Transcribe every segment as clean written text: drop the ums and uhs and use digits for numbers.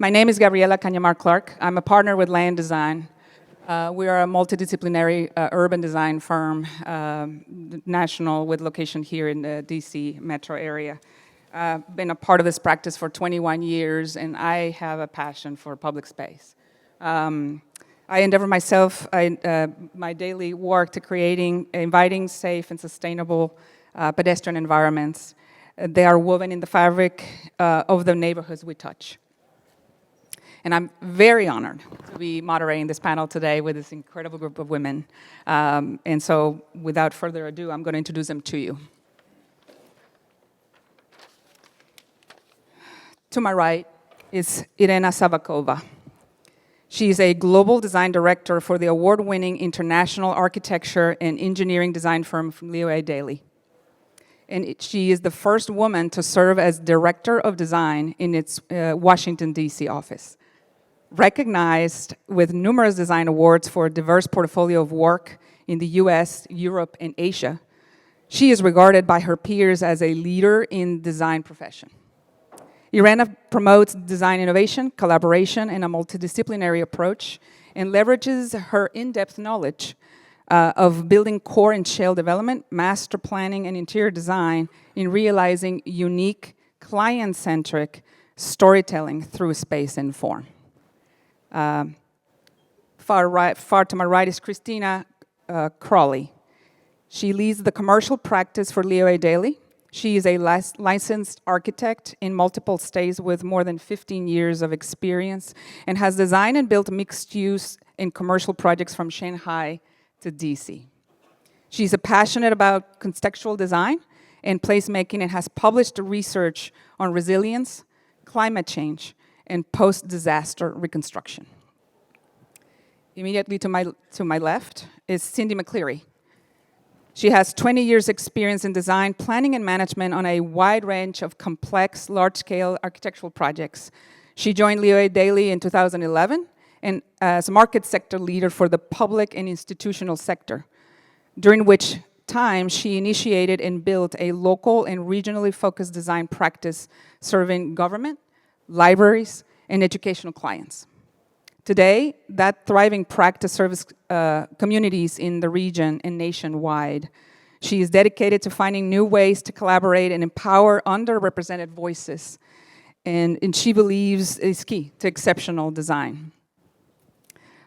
My name is Gabriela Cañamar-Clark. I'm a partner with Land Design. We are a multidisciplinary urban design firm, national, with location here in the DC metro area. I've been a part of this practice for 21 years, and I have a passion for public space. I endeavor myself, my daily work to creating inviting, safe, and sustainable pedestrian environments. They are woven in the fabric of the neighborhoods we touch. And I'm very honored to be moderating this panel today with this incredible group of women. And so, without further ado, I'm going to introduce them to you. To my right is Elena Sabakova. She is a global design director for the award-winning international architecture and engineering design firm Leo A. Daley. And she is the first woman to serve as director of design in its Washington, D.C. office. Recognized with numerous design awards for a diverse portfolio of work in the US, Europe, and Asia, she is regarded by her peers as a leader in design profession. Irena promotes design innovation, collaboration, and a multidisciplinary approach, and leverages her in-depth knowledge of building core and shell development, master planning, and interior design in realizing unique, client-centric storytelling through space and form. Far to my right is Christina Crawley. She leads the commercial practice for Leo A. Daley. She is a licensed architect in multiple states with more than 15 years of experience and has designed and built mixed-use and commercial projects from Shanghai to DC. She's passionate about contextual design and placemaking and has published research on resilience, climate change, and post-disaster reconstruction. Immediately to my left is Cindy McCleary. She has 20 years experience in design, planning, and management on a wide range of complex, large-scale architectural projects. She joined Leo A. Daley in 2011 and as market sector leader for the public and institutional sector, during which time she initiated and built a local and regionally focused design practice serving government, libraries, and educational clients. Today, that thriving practice serves communities in the region and nationwide. She is dedicated to finding new ways to collaborate and empower underrepresented voices, and she believes is key to exceptional design.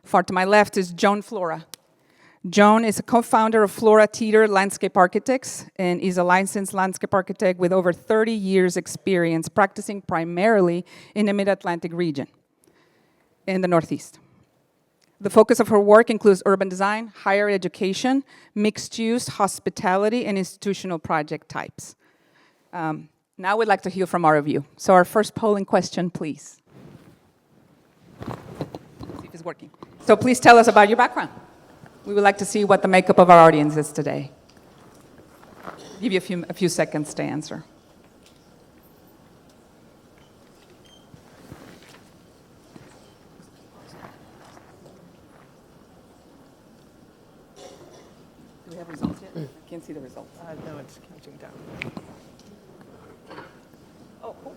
Far to my left is Joan Flora. Joan is a co-founder of Flora Teeter Landscape Architects and is a licensed landscape architect with over 30 years experience practicing primarily in the Mid-Atlantic region in the Northeast. The focus of her work includes urban design, higher education, mixed use, hospitality, and institutional project types. Now we'd like to hear from all of you. So our first polling question, please. Let's see if it's working. So please tell us about your background. We would like to see what the makeup of our audience is today. Give you a few seconds to answer. Do we have results yet? I can't see the results. No, it's counting down. Oh, cool.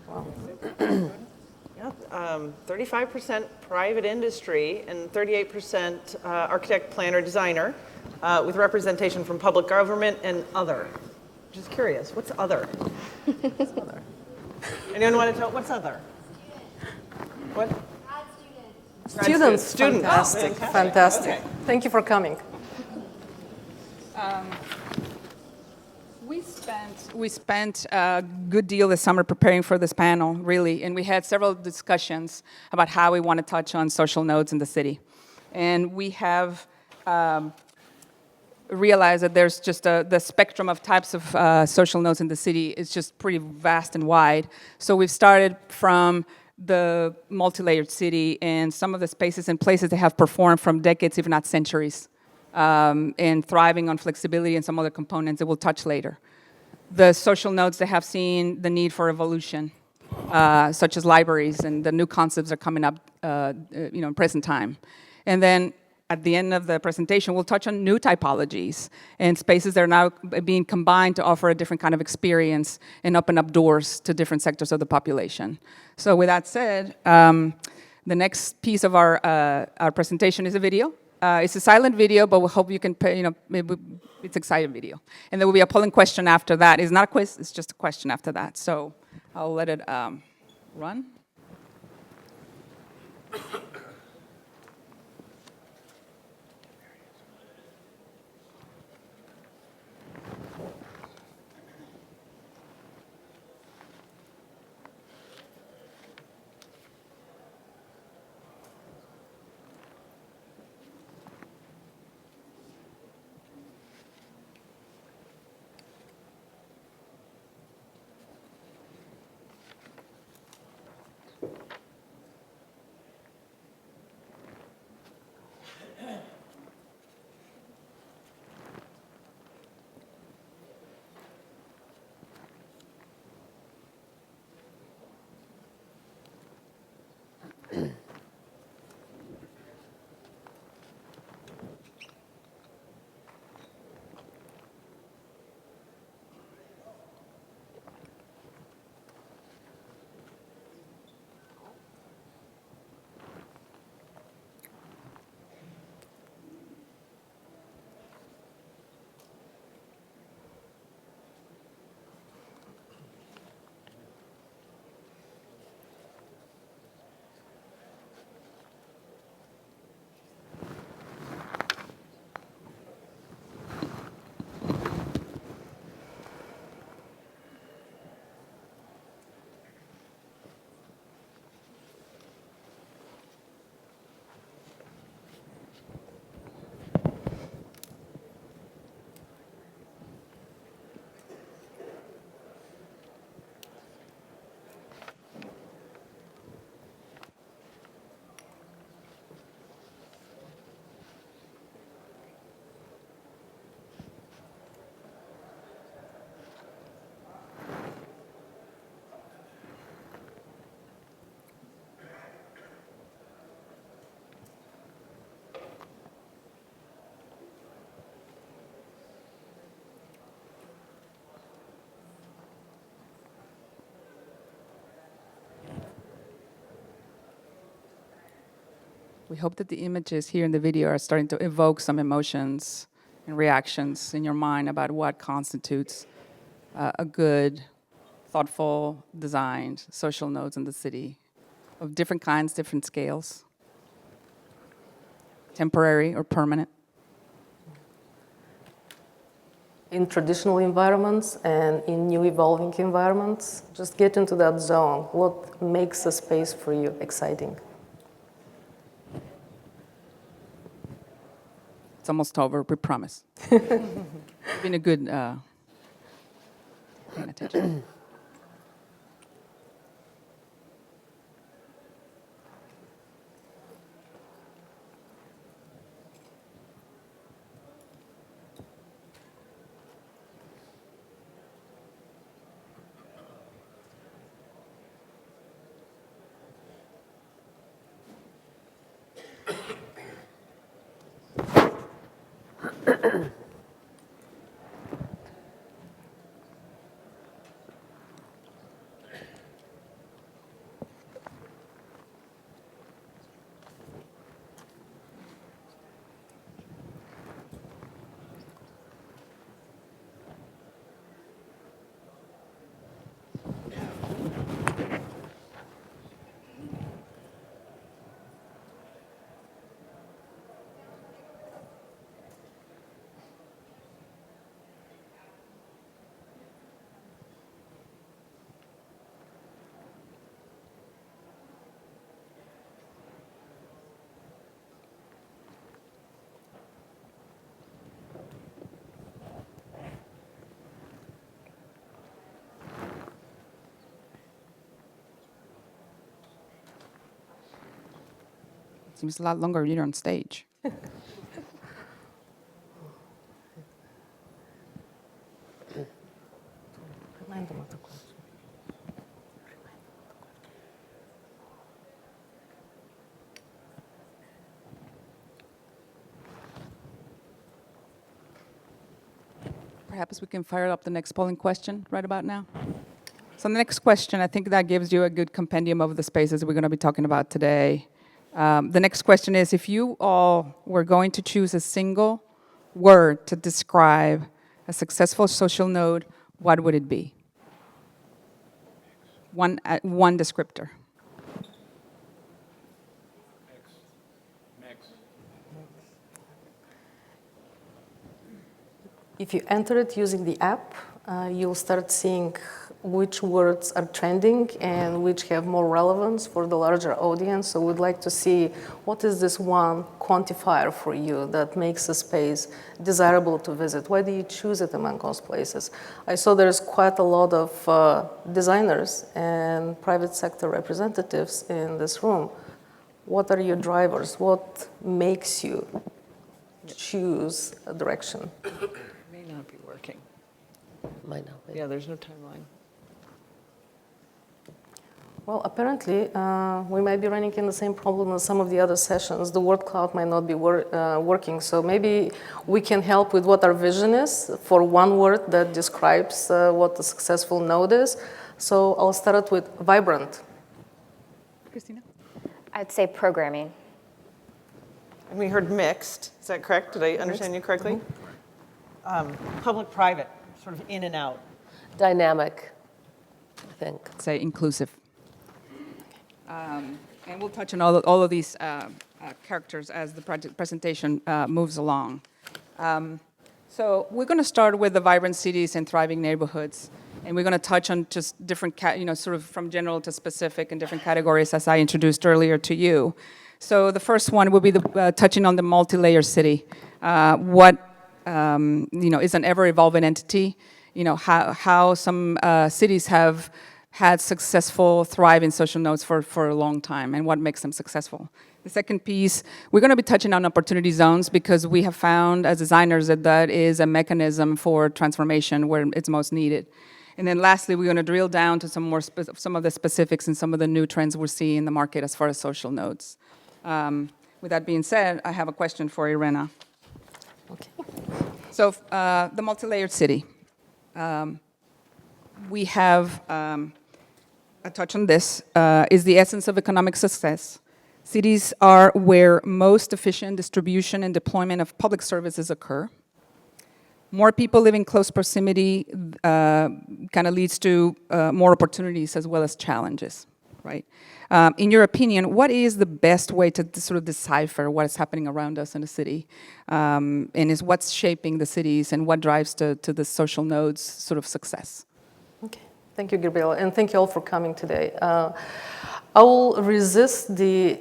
Wow. Yeah, 35% private industry and 38% architect, planner, designer, with representation from public government and other. Just curious, what's other? What's other? Anyone want to tell what's other? What? Students. Students. Fantastic. Oh, fantastic. Okay. Thank you for coming. We spent a good deal this summer preparing for this panel, really, and we had several discussions about how we want to touch on social nodes in the city. And we have realized that there's just the spectrum of types of social nodes in the city is just pretty vast and wide. So we've started from the multi-layered city and some of the spaces and places that have performed from decades, if not centuries, and thriving on flexibility and some other components that we'll touch later. The social nodes that have seen the need for evolution, such as libraries, and the new concepts are coming up, in present time. And then at the end of the presentation, we'll touch on new typologies and spaces that are now being combined to offer a different kind of experience and open up doors to different sectors of the population. So with that said, the next piece of our presentation is a video. It's a silent video, but we hope you can pay, maybe it's exciting video. And there will be a polling question after that. It's not a quiz, it's just a question after that. So I'll let it run. We hope that the images here in the video are starting to evoke some emotions and reactions in your mind about what constitutes a good, thoughtful, designed social nodes in the city of different kinds, different scales, temporary or permanent. In traditional environments and in new evolving environments, just get into that zone. What makes a space for you exciting? It's almost over, we promise. It's been a good paying attention. Seems a lot longer when you're on stage. Perhaps we can fire up the next polling question right about now. So the next question, I think that gives you a good compendium of the spaces we're going to be talking about today. The next question is, if you all were going to choose a single word to describe a successful social node, what would it be? One descriptor. If you enter it using the app, you'll start seeing which words are trending and which have more relevance for the larger audience. So we'd like to see what is this one quantifier for you that makes a space desirable to visit. Why do you choose it among those places? I saw there's quite a lot of designers and private sector representatives in this room. What are your drivers? What makes you choose a direction? May not be working. Might not be. Yeah, there's no timeline. Well, apparently, we might be running into the same problem as some of the other sessions. The word cloud might not be working, so maybe we can help with what our vision is for one word that describes what a successful node is. So I'll start with vibrant. Christina? I'd say programming. And we heard mixed. Is that correct? Did I understand you correctly? Public-private, sort of in and out. Dynamic, I think. Say inclusive. And we'll touch on all of these characters as the presentation moves along. So we're going to start with the vibrant cities and thriving neighborhoods. And we're going to touch on just different, sort of from general to specific and different categories as I introduced earlier to you. So the first one will be touching on the multi-layer city. What is an ever-evolving entity. How some cities have had successful, thriving social nodes for a long time, and what makes them successful. The second piece, we're going to be touching on opportunity zones because we have found as designers that is a mechanism for transformation where it's most needed. And then lastly, we're going to drill down to some of the specifics and some of the new trends we're seeing in the market as far as social nodes. With that being said, I have a question for Irena. Okay. So the multi-layered city. We have a touch on this, is the essence of economic success. Cities are where most efficient distribution and deployment of public services occur. More people live in close proximity kind of leads to more opportunities as well as challenges, right? In your opinion, what is the best way to sort of decipher what is happening around us in the city? And is what's shaping the cities and what drives to the social nodes sort of success? Okay. Thank you, Gabriela, and thank you all for coming today. I will resist the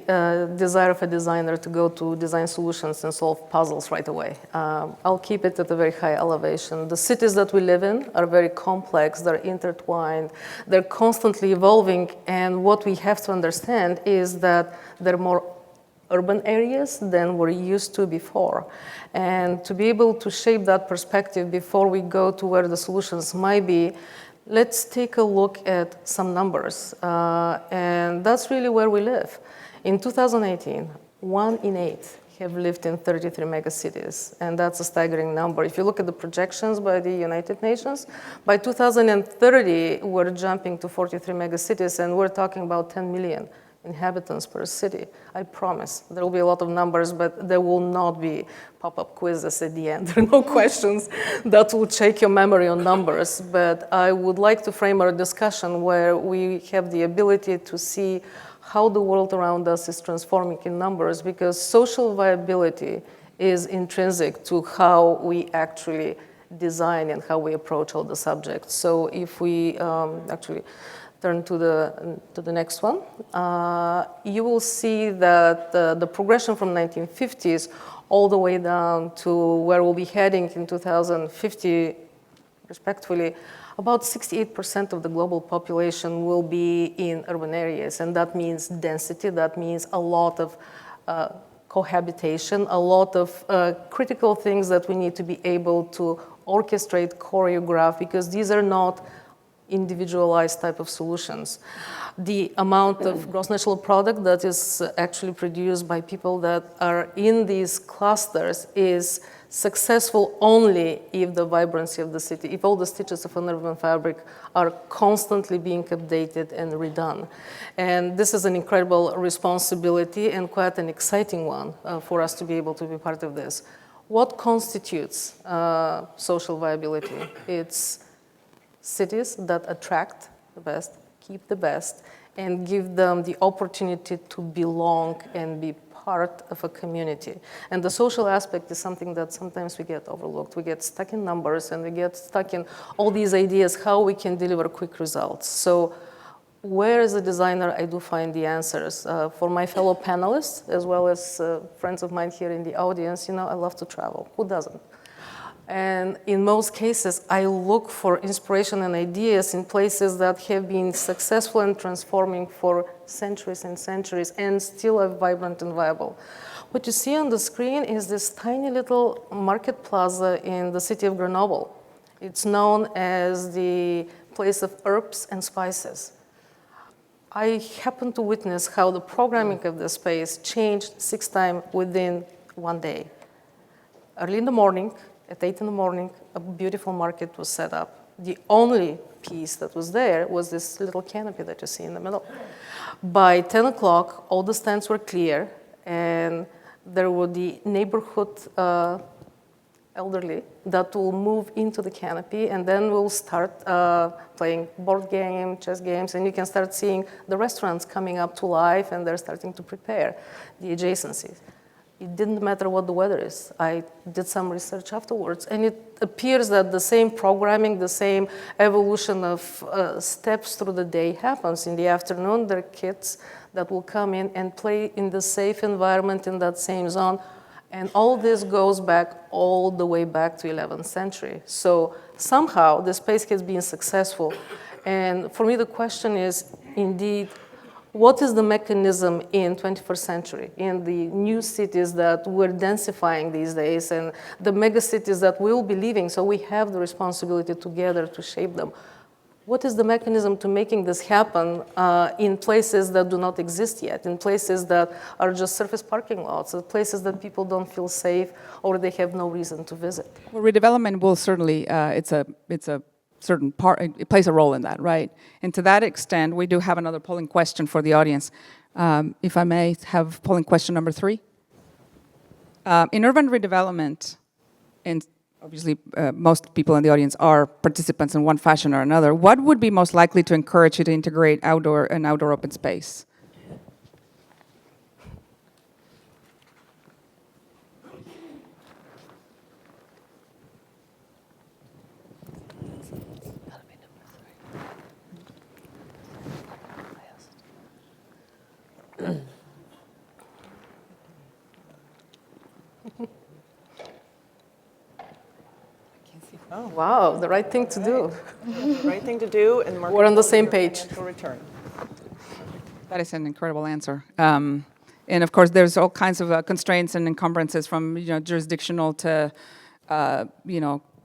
desire of a designer to go to design solutions and solve puzzles right away. I'll keep it at a very high elevation. The cities that we live in are very complex, they're intertwined, they're constantly evolving, and what we have to understand is that they're more urban areas than we're used to before. And to be able to shape that perspective before we go to where the solutions might be, let's take a look at some numbers, and that's really where we live. In 2018, 1 in 8 have lived in 33 megacities, and that's a staggering number. If you look at the projections by the United Nations, by 2030, we're jumping to 43 megacities, and we're talking about 10 million inhabitants per city. I promise there will be a lot of numbers, but there will not be pop-up quizzes at the end. There are no questions that will shake your memory on numbers, but I would like to frame our discussion where we have the ability to see how the world around us is transforming in numbers, because social viability is intrinsic to how we actually design and how we approach all the subjects. So if we actually turn to the next one, you will see that the progression from 1950s all the way down to where we'll be heading in 2050, respectively, about 68% of the global population will be in urban areas, and that means density, that means a lot of cohabitation, a lot of critical things that we need to be able to orchestrate, choreograph, because these are not individualized type of solutions. the amount of gross national product that is actually produced by people that are in these clusters is successful only if the vibrancy of the city, if all the stitches of an urban fabric are constantly being updated and redone. And this is an incredible responsibility and quite an exciting one for us to be able to be part of this. What constitutes social viability? It's cities that attract the best, keep the best, and give them the opportunity to belong and be part of a community. And the social aspect is something that sometimes we get overlooked. We get stuck in numbers and we get stuck in all these ideas how we can deliver quick results. So where as a designer I do find the answers. For my fellow panelists, as well as friends of mine here in the audience, I love to travel. Who doesn't? And in most cases, I look for inspiration and ideas in places that have been successful and transforming for centuries and centuries and still are vibrant and viable. What you see on the screen is this tiny little market plaza in the city of Grenoble. It's known as the place of herbs and spices. I happened to witness how the programming of the space changed 6 times within one day. Early in the morning, at 8 in the morning, a beautiful market was set up. The only piece that was there was this little canopy that you see in the middle. By 10 o'clock, all the stands were clear, and there were the neighborhood elderly that will move into the canopy, and then we'll start playing board game, chess games, and you can start seeing the restaurants coming up to life, and they're starting to prepare the adjacencies. It didn't matter what the weather is. I did some research afterwards, and it appears that the same programming, the same evolution of steps through the day happens. In the afternoon, there are kids that will come in and play in the safe environment in that same zone, and all this goes back all the way back to 11th century. So somehow the space has been successful, and for me the question is, indeed, what is the mechanism in 21st century, in the new cities that we're densifying these days and the mega cities that we'll be leaving, so we have the responsibility together to shape them. What is the mechanism to making this happen in places that do not exist yet, in places that are just surface parking lots, in places that people don't feel safe or they have no reason to visit? Well, redevelopment will certainly, it's a certain part, it plays a role in that, right? And to that extent, we do have another polling question for the audience. If I may have polling question number 3. In urban redevelopment, and obviously most people in the audience are participants in one fashion or another, what would be most likely to encourage you to integrate outdoor open space? Oh, wow, the right thing to do. Right thing to do, and We're on the same page. Return. That is an incredible answer. And of course, there's all kinds of constraints and encumbrances from jurisdictional to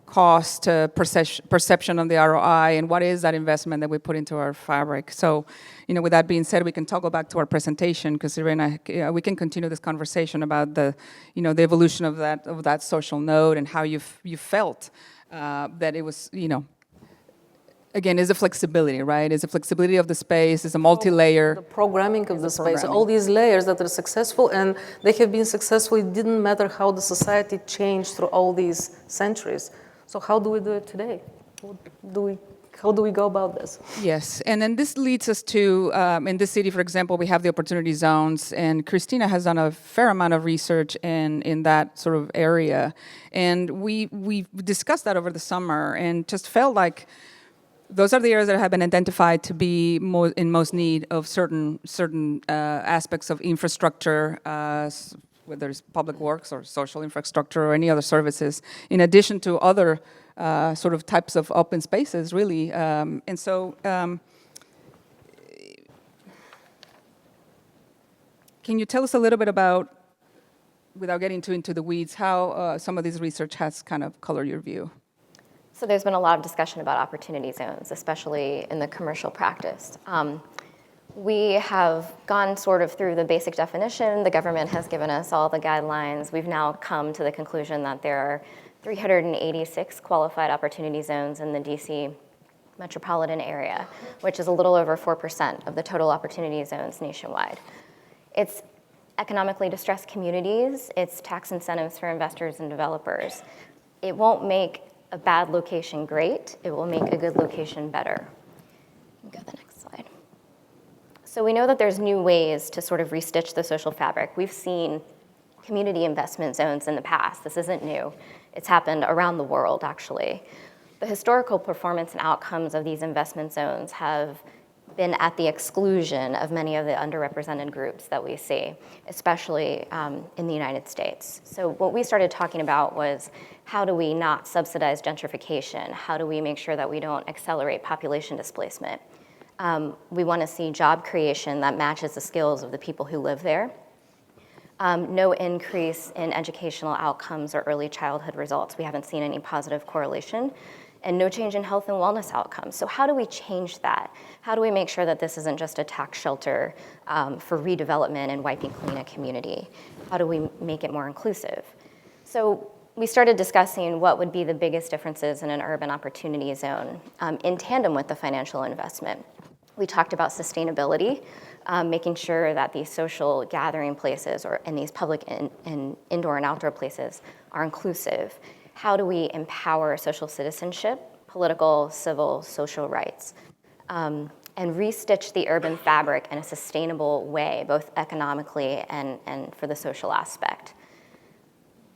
cost to perception of the ROI, and what is that investment that we put into our fabric. So, with that being said, we can toggle back to our presentation, because Irena, we can continue this conversation about the evolution of that social node and how you felt that it was, again, is the flexibility, right? Is the flexibility of the space, is a multi-layer. The programming of the space, all these layers that are successful, and they have been successful. It didn't matter how the society changed through all these centuries. So how do we do it today? How do we go about this? Yes, and then this leads us to, in this city, for example, we have the opportunity zones, and Christina has done a fair amount of research in that sort of area. And we discussed that over the summer and just felt like those are the areas that have been identified to be in most need of certain aspects of infrastructure, whether it's public works or social infrastructure or any other services, in addition to other sort of types of open spaces, really. And so, can you tell us a little bit about, without getting too into the weeds, how some of this research has kind of colored your view? So there's been a lot of discussion about opportunity zones, especially in the commercial practice. We have gone sort of through the basic definition. The government has given us all the guidelines. We've now come to the conclusion that there are 386 qualified opportunity zones in the DC metropolitan area, which is a little over 4% of the total opportunity zones nationwide. It's economically distressed communities. It's tax incentives for investors and developers. It won't make a bad location great. It will make a good location better. Go to the next slide. So we know that there's new ways to sort of restitch the social fabric. We've seen community investment zones in the past. This isn't new. It's happened around the world, actually. The historical performance and outcomes of these investment zones have been at the exclusion of many of the underrepresented groups that we see, especially in the United States. So what we started talking about was, how do we not subsidize gentrification? How do we make sure that we don't accelerate population displacement? We want to see job creation that matches the skills of the people who live there. No increase in educational outcomes or early childhood results. We haven't seen any positive correlation. And no change in health and wellness outcomes. So how do we change that? How do we make sure that this isn't just a tax shelter for redevelopment and wiping clean a community? How do we make it more inclusive? So we started discussing what would be the biggest differences in an urban opportunity zone in tandem with the financial investment. We talked about sustainability, making sure that these social gathering places and these public and indoor and outdoor places are inclusive. How do we empower social citizenship, political, civil, social rights, and restitch the urban fabric in a sustainable way, both economically and for the social aspect?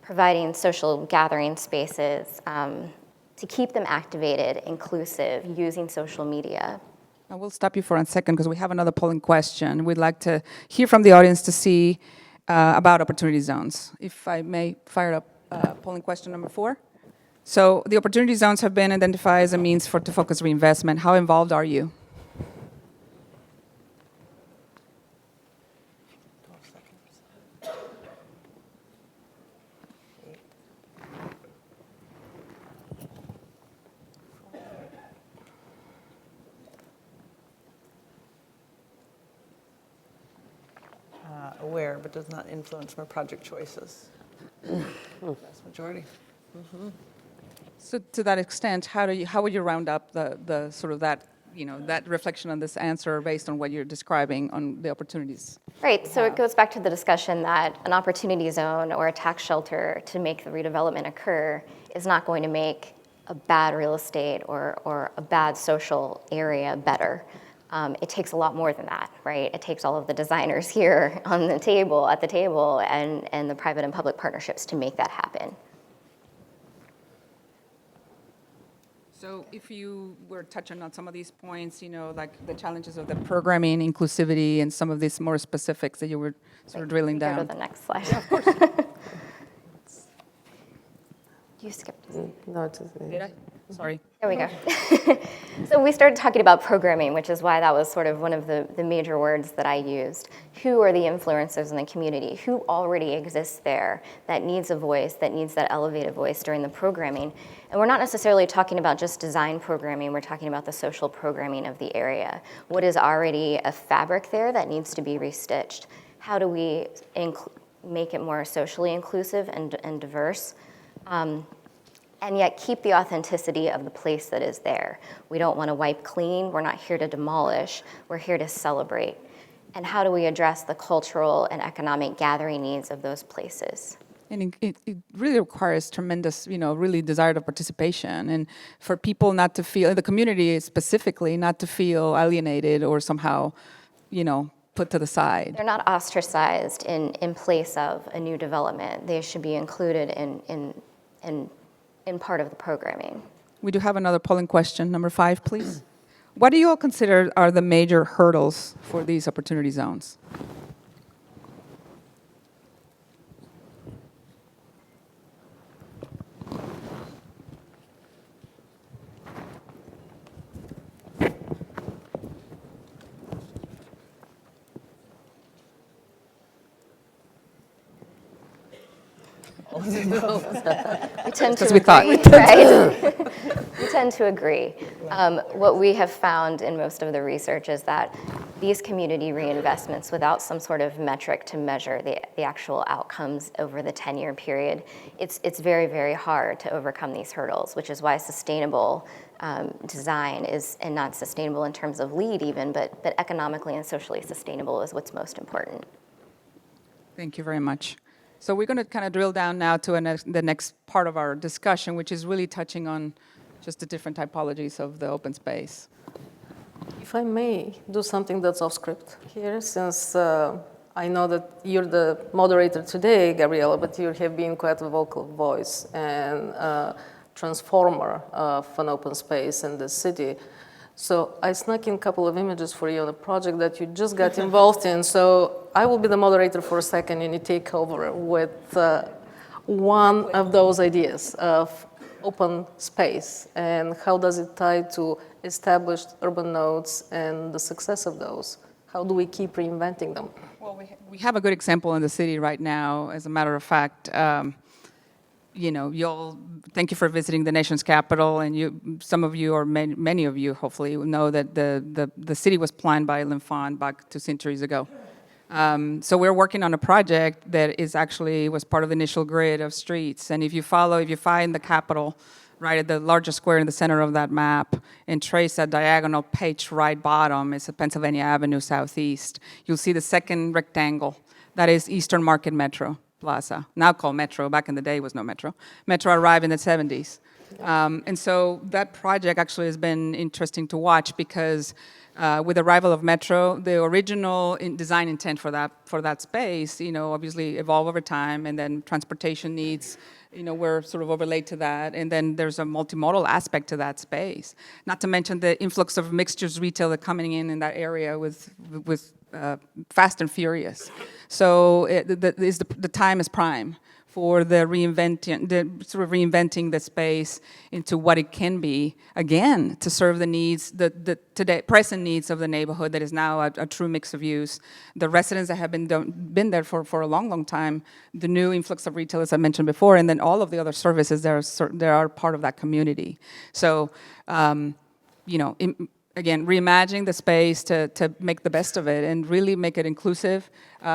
Providing social gathering spaces to keep them activated, inclusive, using social media. I will stop you for a second because we have another polling question. We'd like to hear from the audience to see about opportunity zones. If I may fire up polling question number 4. So the opportunity zones have been identified as a means to focus reinvestment. How involved are you? Aware, but does not influence my project choices. Vast majority. So to that extent, how would you round up the sort of that reflection on this answer based on what you're describing on the opportunities? Right, so it goes back to the discussion that an opportunity zone or a tax shelter to make the redevelopment occur is not going to make a bad real estate or a bad social area better. It takes a lot more than that, right? It takes all of the designers here at the table, and the private and public partnerships to make that happen. So if you were touching on some of these points, like the challenges of the programming, inclusivity, and some of these more specifics that you were sort of drilling down. Go to the next slide. Yeah, of course. You skipped. No, it's okay. Did I? Sorry. There we go. So we started talking about programming, which is why that was sort of one of the major words that I used. Who are the influencers in the community? Who already exists there that needs a voice, that needs that elevated voice during the programming? And we're not necessarily talking about just design programming, we're talking about the social programming of the area. What is already a fabric there that needs to be restitched? How do we make it more socially inclusive and diverse? And yet keep the authenticity of the place that is there. We don't want to wipe clean. We're not here to demolish. We're here to celebrate. And how do we address the cultural and economic gathering needs of those places? And it really requires tremendous, really desire of participation, and for people not to feel, the community specifically, not to feel alienated or somehow, put to the side. They're not ostracized in place of a new development. They should be included in part of the programming. We do have another polling question, number 5, please. What do you all consider are the major hurdles for these opportunity zones? We tend to As we thought. agree, right? We tend to agree. What we have found in most of the research is that these community reinvestments without some sort of metric to measure the actual outcomes over the 10-year period, it's very, very hard to overcome these hurdles, which is why sustainable design is, and not sustainable in terms of LEED even, but economically and socially sustainable is what's most important. Thank you very much. So we're going to kind of drill down now to the next part of our discussion, which is really touching on just the different typologies of the open space. If I may do something that's off script here, since I know that you're the moderator today, Gabriela, but you have been quite a vocal voice and transformer of an open space in the city. So I snuck in a couple of images for you on a project that you just got involved in. So I will be the moderator for a second and you take over with one of those ideas of open space and how does it tie to established urban nodes and the success of those? How do we keep reinventing them? Well, we have a good example in the city right now. As a matter of fact, thank you for visiting the nation's capital, and some of you, or many of you, hopefully, know that the city was planned by L'Enfant back 2 centuries ago. So we're working on a project that was part of the initial grid of streets. And if you find the Capitol right at the largest square in the center of that map and trace that diagonal page right bottom, it's a Pennsylvania Avenue Southeast, you'll see the second rectangle. That is Eastern Market Metro Plaza, now called Metro. Back in the day, it was no Metro. Metro arrived in the 70s. And so that project actually has been interesting to watch because with the arrival of Metro, the original design intent for that space, obviously evolved over time, and then transportation needs, were sort of overlaid to that, and then there's a multimodal aspect to that space. Not to mention the influx of mixed-use retail that's coming in that area with fast and furious. So the time is prime for reinventing the space into what it can be, again, to serve the needs, the present needs of the neighborhood that is now a true mix of use. The residents that have been there for a long, long time, the new influx of retail, as I mentioned before, and then all of the other services that are part of that community. So, again, reimagining the space to make the best of it and really make it inclusive,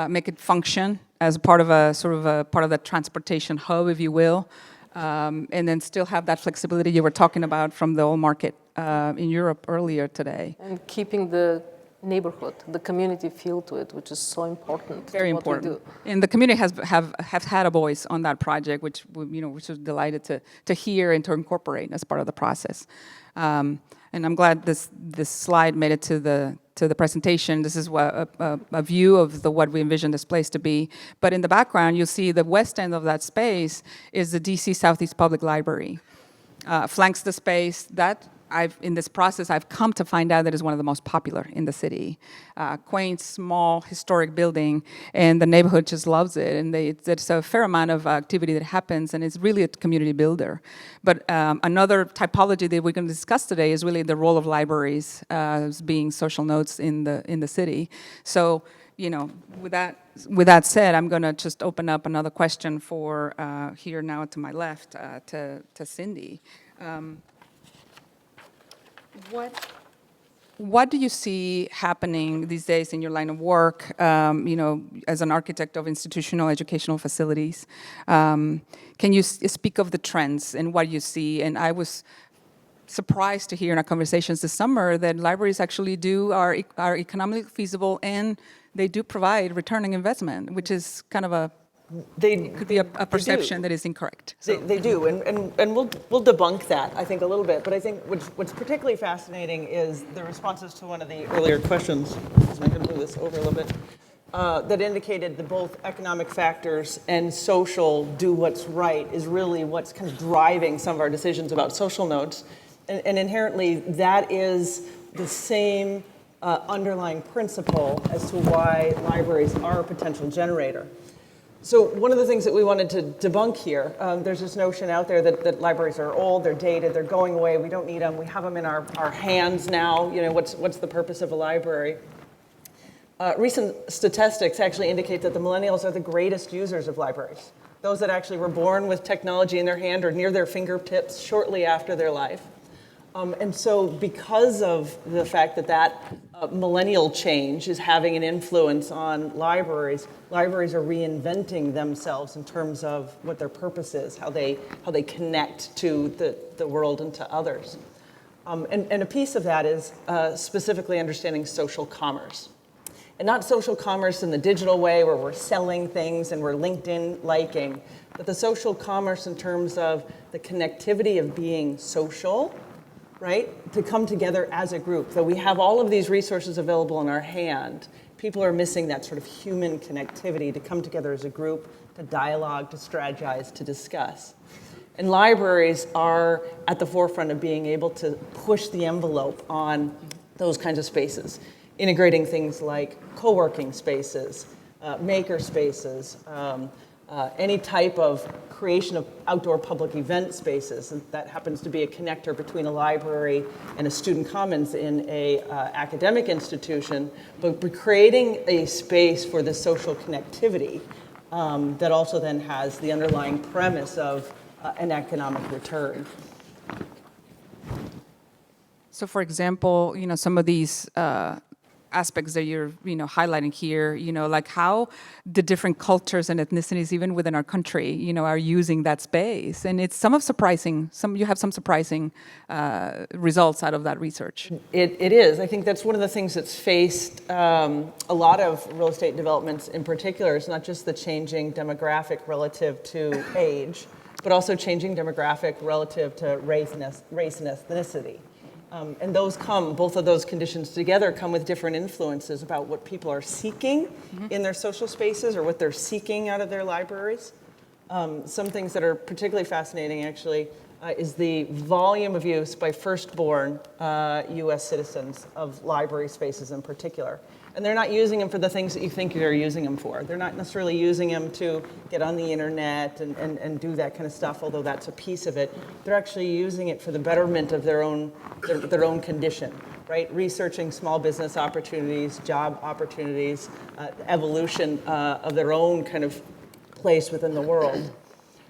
make it function as part of the transportation hub, if you will, and then still have that flexibility you were talking about from the old market in Europe earlier today. And keeping the neighborhood, the community feel to it, which is so important. Very important. And the community have had a voice on that project, which which was delighted to hear and to incorporate as part of the process. And I'm glad this slide made it to the presentation. This is a view of what we envision this place to be. But in the background, you'll see the west end of that space is the DC Southeast Public Library. Flanks the space. In this process, I've come to find out that is one of the most popular in the city. Quaint, small, historic building, and the neighborhood just loves it. And there's a fair amount of activity that happens, and it's really a community builder. But another typology that we're going to discuss today is really the role of libraries as being social nodes in the city. So, with that said, I'm going to just open up another question for here now to my left to Cindy. What do you see happening these days in your line of work, as an architect of institutional educational facilities? Can you speak of the trends and what you see? And I was surprised to hear in our conversations this summer that libraries actually are economically feasible and they do provide returning investment, which is kind of could be a perception that is incorrect. So. They do, and we'll debunk that, I think, a little bit. But I think what's particularly fascinating is the responses to one of the earlier questions. So I can move this over a little bit. That indicated that both economic factors and social do what's right is really what's kind of driving some of our decisions about social nodes. And inherently, that is the same underlying principle as to why libraries are a potential generator. So one of the things that we wanted to debunk here, there's this notion out there that libraries are old, they're dated, they're going away, we don't need them, we have them in our hands now, what's the purpose of a library? Recent statistics actually indicate that the millennials are the greatest users of libraries. Those that actually were born with technology in their hand or near their fingertips shortly after their life. And so because of the fact that millennial change is having an influence on libraries. Libraries are reinventing themselves in terms of what their purpose is, how they connect to the world and to others. And a piece of that is specifically understanding social commerce. And not social commerce in the digital way where we're selling things and we're LinkedIn liking, but the social commerce in terms of the connectivity of being social, right? To come together as a group. Though we have all of these resources available in our hand, people are missing that sort of human connectivity to come together as a group, to dialogue, to strategize, to discuss. And libraries are at the forefront of being able to push the envelope on those kinds of spaces, integrating things like co-working spaces, maker spaces, any type of creation of outdoor public event spaces. And that happens to be a connector between a library and a student commons in a academic institution, but creating a space for the social connectivity that also then has the underlying premise of an economic return. So, for example, some of these aspects that you're, highlighting here, like how the different cultures and ethnicities, even within our country, are using that space, and it's you have some surprising results out of that research. It is. I think that's one of the things that's faced a lot of real estate developments in particular. It's not just the changing demographic relative to age, but also changing demographic relative to race and ethnicity. And both of those conditions together come with different influences about what people are seeking in their social spaces or what they're seeking out of their libraries. Some things that are particularly fascinating, actually, is the volume of use by Firstborn US Citizens of library spaces in particular. And they're not using them for the things that you think they're using them for. They're not necessarily using them to get on the internet and do that kind of stuff, although that's a piece of it. They're actually using it for the betterment of their own condition, right? Researching small business opportunities, job opportunities, evolution of their own kind of place within the world.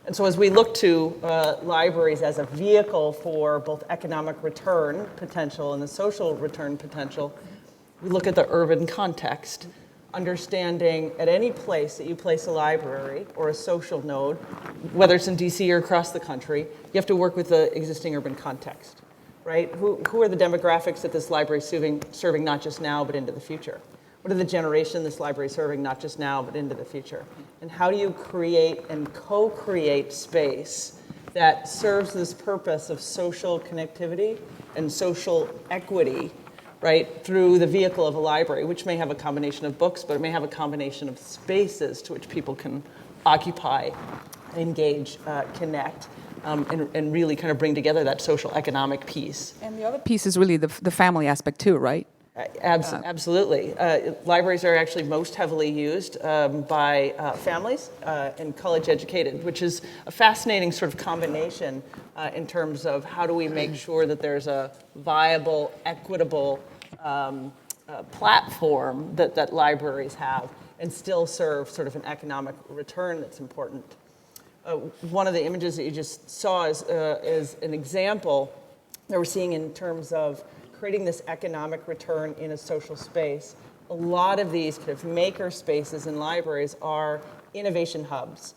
And so as we look to libraries as a vehicle for both economic return potential and the social return potential, we look at the urban context, understanding at any place that you place a library or a social node, whether it's in DC or across the country, you have to work with the existing urban context, right? Who are the demographics that this library is serving not just now, but into the future? What are the generation this library is serving not just now, but into the future? And how do you create and co-create space that serves this purpose of social connectivity and social equity, right, through the vehicle of a library, which may have a combination of books, but it may have a combination of spaces to which people can occupy, engage, connect, and really kind of bring together that social economic piece. And the other piece is really the family aspect too, right? Absolutely. Libraries are actually most heavily used by families and college educated, which is a fascinating sort of combination in terms of how do we make sure that there's a viable, equitable platform that libraries have and still serve sort of an economic return that's important. One of the images that you just saw is an example that we're seeing in terms of creating this economic return in a social space. A lot of these kind of maker spaces in libraries are innovation hubs,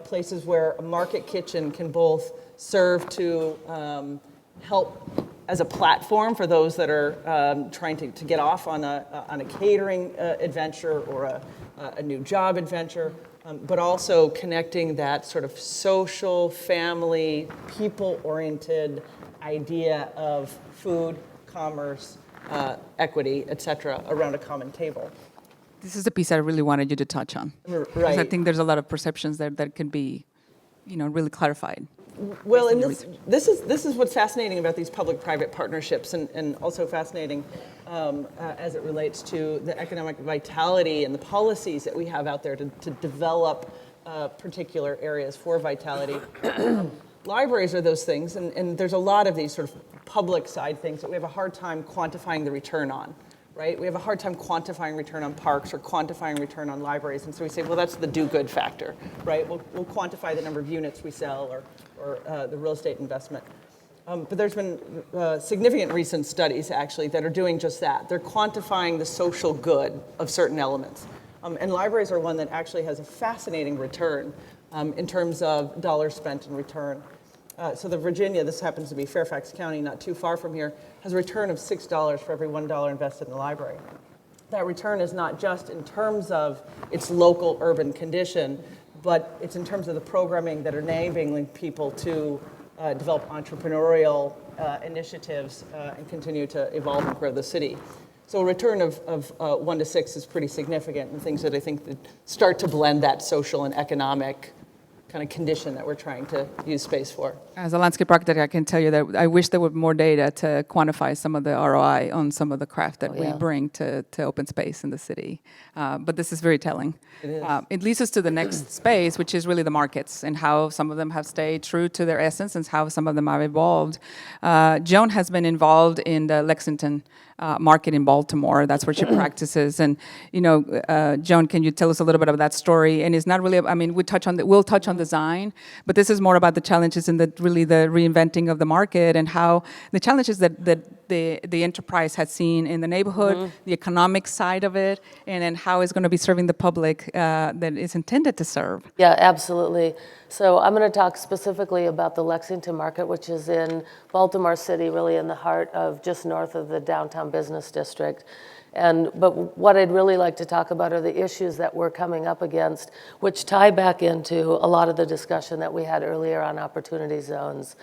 places where a market kitchen can both serve to help as a platform for those that are trying to get off on a catering adventure or a new job adventure, but also connecting that sort of social, family, people-oriented idea of food, commerce, equity, et cetera, around a common table. This is the piece I really wanted you to touch on. Right. Because I think there's a lot of perceptions there that can be, really clarified. Well, and this is what's fascinating about these public-private partnerships, and also fascinating as it relates to the economic vitality and the policies that we have out there to develop particular areas for vitality. Libraries are those things, and there's a lot of these sort of public side things that we have a hard time quantifying the return on, right? We have a hard time quantifying return on parks or quantifying return on libraries, and so we say, well, that's the do-good factor, right? We'll quantify the number of units we sell or the real estate investment. But there's been significant recent studies, actually, that are doing just that. They're quantifying the social good of certain elements. And libraries are one that actually has a fascinating return in terms of dollars spent in return. So the Virginia, this happens to be Fairfax County, not too far from here, has a return of $6 for every $1 invested in the library. That return is not just in terms of its local urban condition, but it's in terms of the programming that are enabling people to develop entrepreneurial initiatives and continue to evolve and grow the city. So a return of 1 to 6 is pretty significant, and things that I think that start to blend that social and economic kind of condition that we're trying to use space for. As a landscape architect, I can tell you that I wish there were more data to quantify some of the ROI on some of the craft that we bring to open space in the city. But this is very telling. It is. It leads us to the next space, which is really the markets and how some of them have stayed true to their essence and how some of them have evolved. Joan has been involved in the Lexington Market in Baltimore. That's where she practices. And, Joan, can you tell us a little bit about that story? And it's not really, we'll touch on design, but this is more about the challenges and the reinventing of the market and how the challenges that the enterprise has seen in the neighborhood, the economic side of it, and then how it's going to be serving the public that it's intended to serve. Yeah, absolutely. So I'm going to talk specifically about the Lexington Market, which is in Baltimore City, really in the heart of just north of the downtown business district. But what I'd really like to talk about are the issues that we're coming up against, which tie back into a lot of the discussion that we had earlier on opportunity zones.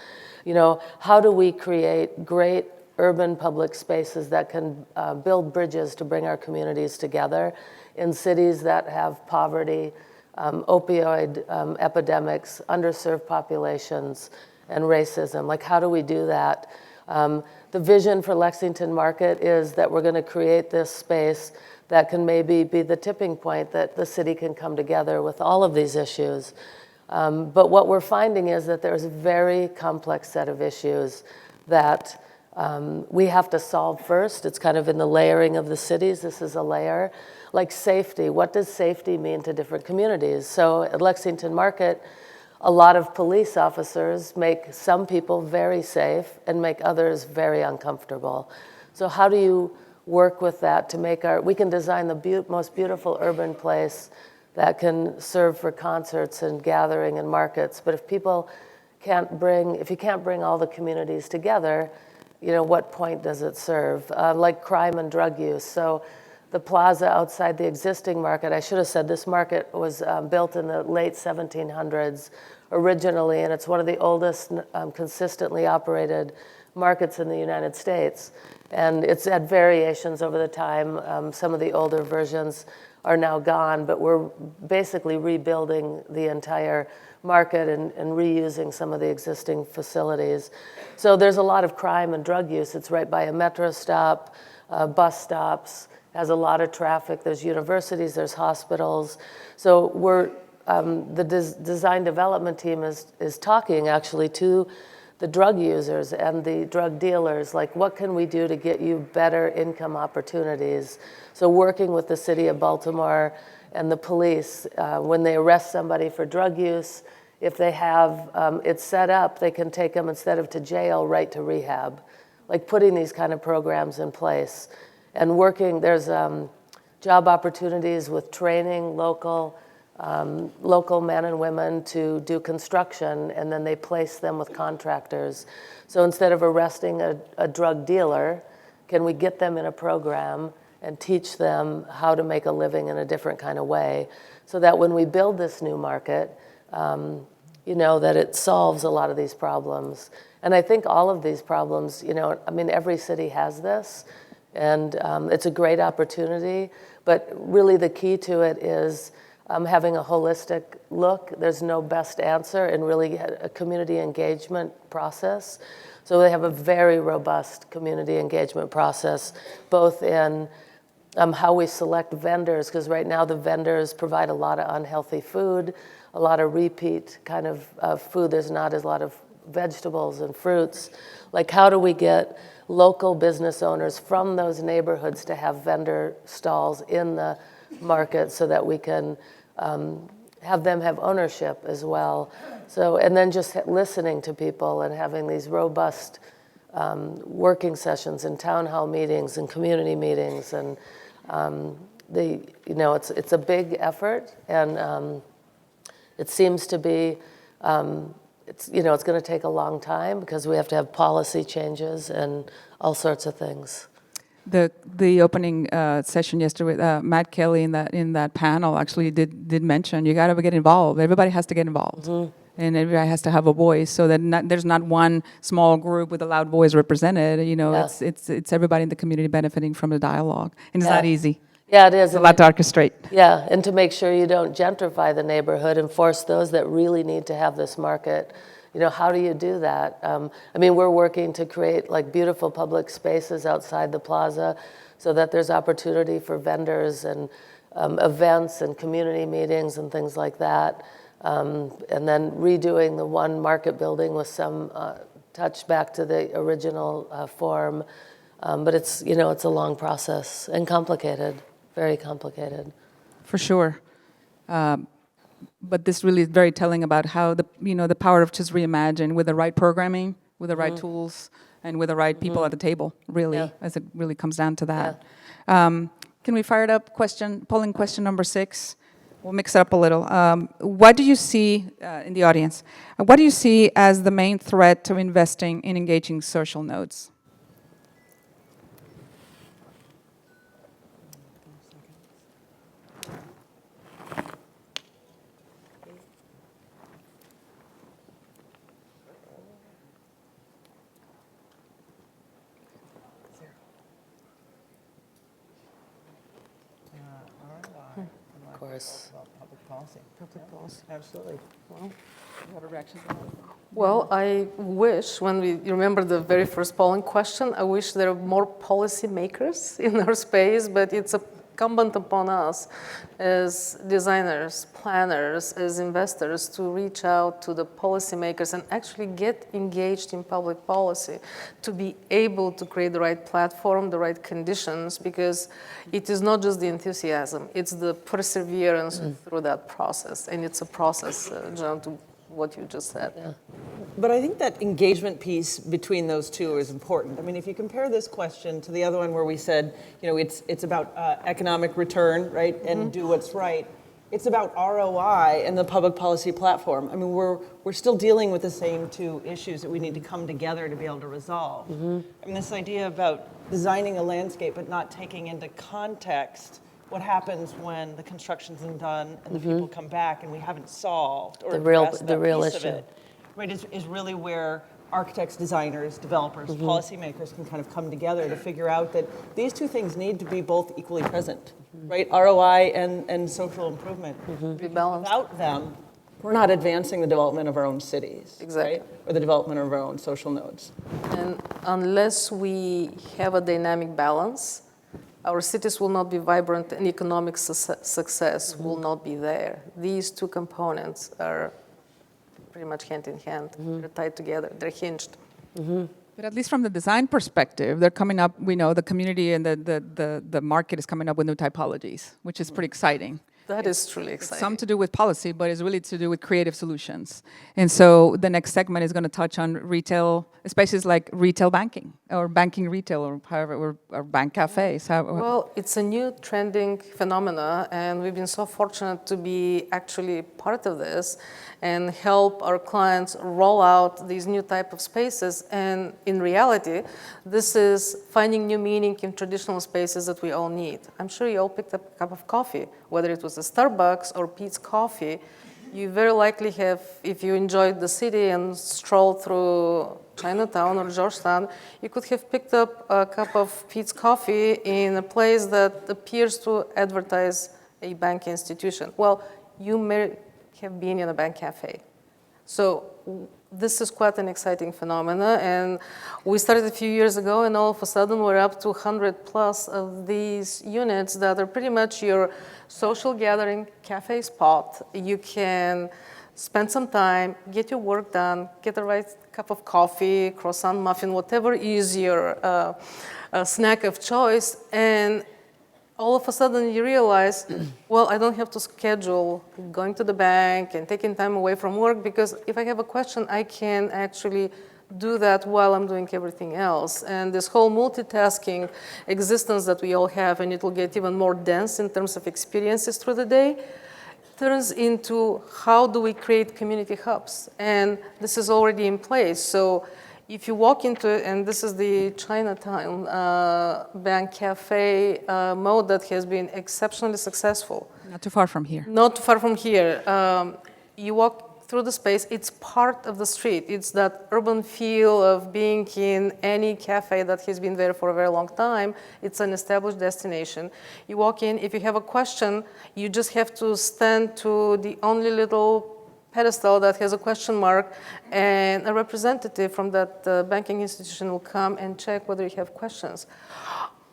How do we create great urban public spaces that can build bridges to bring our communities together in cities that have poverty, opioid epidemics, underserved populations, and racism? Like, how do we do that? The vision for Lexington Market is that we're going to create this space that can maybe be the tipping point that the city can come together with all of these issues. But what we're finding is that there's a very complex set of issues that we have to solve first. It's kind of in the layering of the cities. This is a layer. Like safety. What does safety mean to different communities? So at Lexington Market, a lot of police officers make some people very safe and make others very uncomfortable. So how do you work with that to make we can design the most beautiful urban place that can serve for concerts and gathering and markets, but if you can't bring all the communities together, what point does it serve? Like crime and drug use. So the plaza outside the existing market, I should have said this market was built in the late 1700s originally, and it's one of the oldest consistently operated markets in the United States. And it's had variations over the time. Some of the older versions are now gone, but we're basically rebuilding the entire market and reusing some of the existing facilities. So there's a lot of crime and drug use. It's right by a metro stop, bus stops, has a lot of traffic. There's universities, there's hospitals. So the design development team is talking actually to the drug users and the drug dealers, like what can we do to get you better income opportunities? So working with the city of Baltimore and the police, when they arrest somebody for drug use, if they have it set up, they can take them instead of to jail, right to rehab. Like putting these kind of programs in place. And there's job opportunities with training local men and women to do construction, and then they place them with contractors. So instead of arresting a drug dealer, can we get them in a program and teach them how to make a living in a different kind of way, so that when we build this new market, that it solves a lot of these problems. And I think all of these problems, every city has this, and it's a great opportunity, but really the key to it is having a holistic look. There's no best answer, and really a community engagement process. So they have a very robust community engagement process, both in how we select vendors, because right now the vendors provide a lot of unhealthy food, a lot of repeat kind of food. There's not as a lot of vegetables and fruits. Like, how do we get local business owners from those neighborhoods to have vendor stalls in the market so that we can have them have ownership as well. So, and then just listening to people and having these robust working sessions and town hall meetings and community meetings, and it's a big effort, and it seems to be it's going to take a long time because we have to have policy changes and all sorts of things. The opening session yesterday with Matt Kelly in that panel actually did mention you got to get involved. Everybody has to get involved, and everybody has to have a voice. So that there's not one small group with a loud voice represented. It's everybody in the community benefiting from the dialogue, and it's not easy. Yeah, it is. It's a lot to orchestrate. Yeah, and to make sure you don't gentrify the neighborhood and force those that really need to have this market. How do you do that? We're working to create like beautiful public spaces outside the plaza so that there's opportunity for vendors and events and community meetings and things like that. And then redoing the one market building with some touch back to the original form. But it's a long process and complicated. Very complicated. For sure. But this really is very telling about how the power of just reimagine with the right programming, with the right tools, and with the right people at the table, really, as it really comes down to that. Yeah. Can we fire it up? Polling question number 6. We'll mix it up a little. What do you see in the audience? What do you see as the main threat to investing in engaging social nodes? Of course. Public policy. Absolutely. Well, I wish, when we remember the very first polling question, I wish there were more policy makers in our space, but it's incumbent upon us as designers, planners, as investors to reach out to the policymakers and actually get engaged in public policy, to be able to create the right platform, the right conditions, because it is not just the enthusiasm, it's the perseverance through that process. And it's a process, John, to what you just said. Yeah. But I think that engagement piece between those two is important. If you compare this question to the other one where we said, it's about economic return, right, and do what's right. It's about ROI and the public policy platform. We're still dealing with the same two issues that we need to come together to be able to resolve. This idea about designing a landscape but not taking into context what happens when the construction's done and the people come back and we haven't solved or addressed that piece of it, right, is really where architects, designers, developers, policymakers can kind of come together to figure out that these two things need to be both equally present, right? ROI and social improvement. Without them, we're not advancing the development of our own cities, right? Or the development of our own social nodes. And unless we have a dynamic balance, our cities will not be vibrant and economic success will not be there. These two components are pretty much hand in hand. They're tied together. They're hinged. But at least from the design perspective, they're coming up, we know the community and the market is coming up with new typologies, which is pretty exciting. That is truly exciting. It's some to do with policy, but it's really to do with creative solutions. And so the next segment is going to touch on retail, spaces like retail banking, or banking retail, or however, or bank cafes. Well, it's a new trending phenomena, and we've been so fortunate to be actually part of this and help our clients roll out these new type of spaces. And in reality, this is finding new meaning in traditional spaces that we all need. I'm sure you all picked up a cup of coffee, whether it was a Starbucks or Pete's Coffee. You very likely have, if you enjoyed the city and strolled through Chinatown or Georgetown, you could have picked up a cup of Pete's Coffee in a place that appears to advertise a bank institution. Well, you may have been in a bank cafe. So this is quite an exciting phenomena, and we started a few years ago, and all of a sudden we're up to 100 plus of these units that are pretty much your social gathering cafe spot. You can spend some time, get your work done, get the right cup of coffee, croissant, muffin, whatever is your snack of choice, and all of a sudden you realize, well, I don't have to schedule going to the bank and taking time away from work, because if I have a question, I can actually do that while I'm doing everything else. And this whole multitasking existence that we all have, and it will get even more dense in terms of experiences through the day, turns into how do we create community hubs? And this is already in place. So if you walk into, and this is the Chinatown Bank Cafe mode that has been exceptionally successful. Not too far from here. Not far from here. You walk through the space, it's part of the street. It's that urban feel of being in any cafe that has been there for a very long time. It's an established destination. You walk in, if you have a question, you just have to stand to the only little pedestal that has a question mark, and a representative from that banking institution will come and check whether you have questions.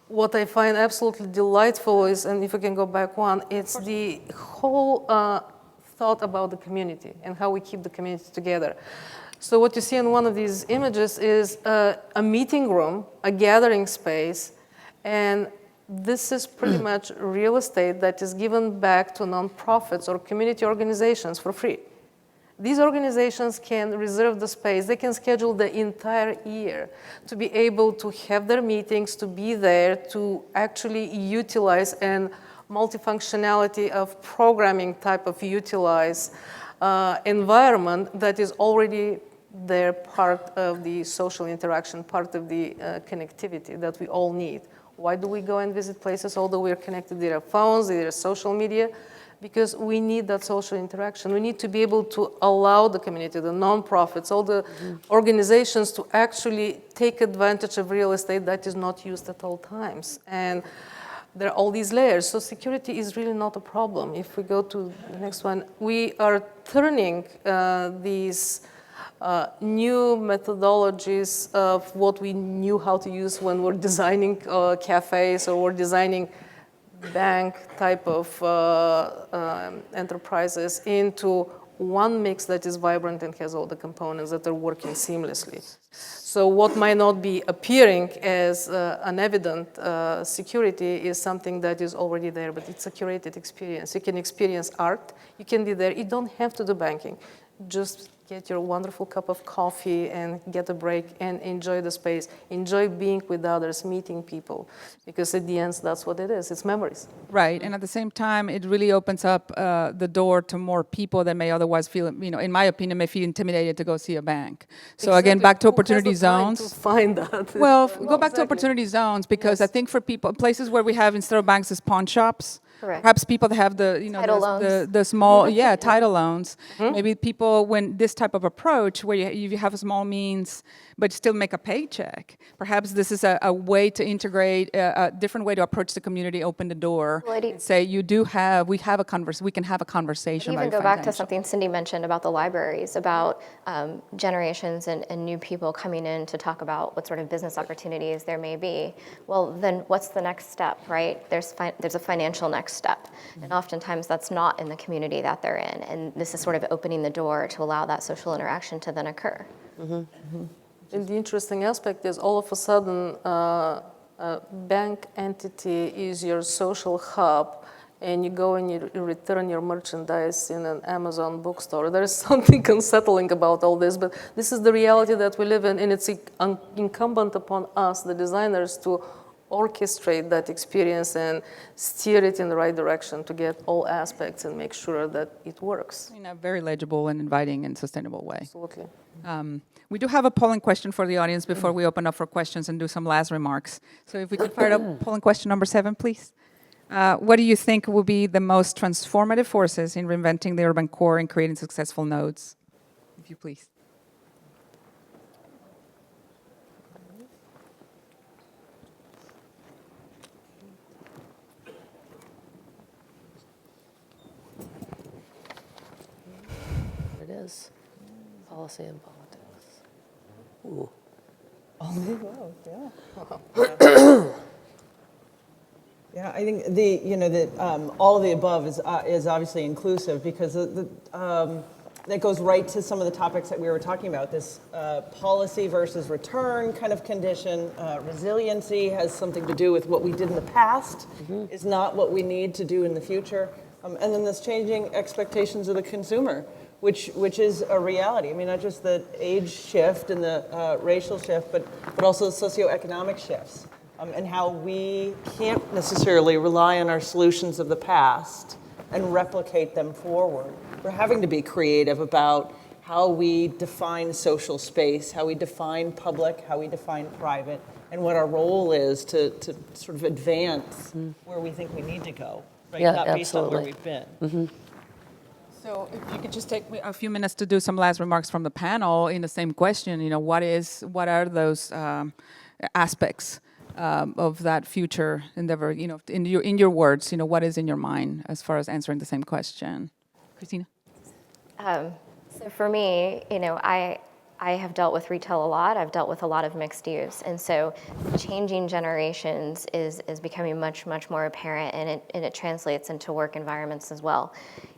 What I find absolutely delightful is, and if we can go back one, it's the whole thought about the community and how we keep the community together. So what you see in one of these images is a meeting room, a gathering space, and this is pretty much real estate that is given back to nonprofits or community organizations for free. These organizations can reserve the space. They can schedule the entire year to be able to have their meetings, to be there, to actually utilize and multifunctionality of programming type of utilize environment that is already there, part of the social interaction, part of the connectivity that we all need. Why do we go and visit places although we're connected to our phones, their social media? Because we need that social interaction. We need to be able to allow the community, the nonprofits, all the organizations to actually take advantage of real estate that is not used at all times. And there are all these layers. So security is really not a problem. If we go to the next one, we are turning these new methodologies of what we knew how to use when we're designing cafes or we're designing bank type of enterprises into one mix that is vibrant and has all the components that are working seamlessly. So what might not be appearing as an evident security is something that is already there, but it's a curated experience. You can experience art, you can be there, you don't have to do banking. Just get your wonderful cup of coffee and get a break and enjoy the space. Enjoy being with others, meeting people, because at the end, that's what it is. It's memories. Right, and at the same time, it really opens up the door to more people that may otherwise feel, in my opinion, may feel intimidated to go see a bank. So again, back to opportunity zones. To find that. Well, go back to opportunity zones, because I think for people, places where we have instead of banks is pawn shops. Correct. Perhaps people that have the Title loans. the small title loans. Maybe people, when this type of approach where you have a small means but still make a paycheck, perhaps this is a way to integrate a different way to approach the community, open the door, and say we can have a conversation. Even go back to something Cindy mentioned about the libraries, about generations and new people coming in to talk about what sort of business opportunities there may be. Well, then what's the next step, right? There's a financial next step, and oftentimes that's not in the community that they're in, and this is sort of opening the door to allow that social interaction to then occur. And the interesting aspect is all of a sudden a bank entity is your social hub, and you go and you return your merchandise in an Amazon bookstore. There is something unsettling about all this, but this is the reality that we live in, and it's incumbent upon us, the designers, to orchestrate that experience and steer it in the right direction to get all aspects and make sure that it works. In a very legible and inviting and sustainable way. Absolutely. We do have a polling question for the audience before we open up for questions and do some last remarks. So if we could fire up polling question number 7, please. What do you think will be the most transformative forces in reinventing the urban core and creating successful nodes? If you please. It is policy and politics. Ooh. Yeah, I think all of the above is obviously inclusive, because that goes right to some of the topics that we were talking about, this policy versus return kind of condition. Resiliency has something to do with what we did in the past, is not what we need to do in the future. And then this changing expectations of the consumer, which is a reality. I mean, not just the age shift and the racial shift, but also the socioeconomic shifts, and how we can't necessarily rely on our solutions of the past and replicate them forward. We're having to be creative about how we define social space, how we define public, how we define private, and what our role is to sort of advance where we think we need to go, right? Yeah, Not based on where absolutely. we've been. So if you could just take a few minutes to do some last remarks from the panel in the same question, what are those aspects of that future endeavor, in your words, what is in your mind as far as answering the same question? Christina? So for me, I have dealt with retail a lot. I've dealt with a lot of mixed use. And so changing generations is becoming much, much more apparent, and it translates into work environments as well.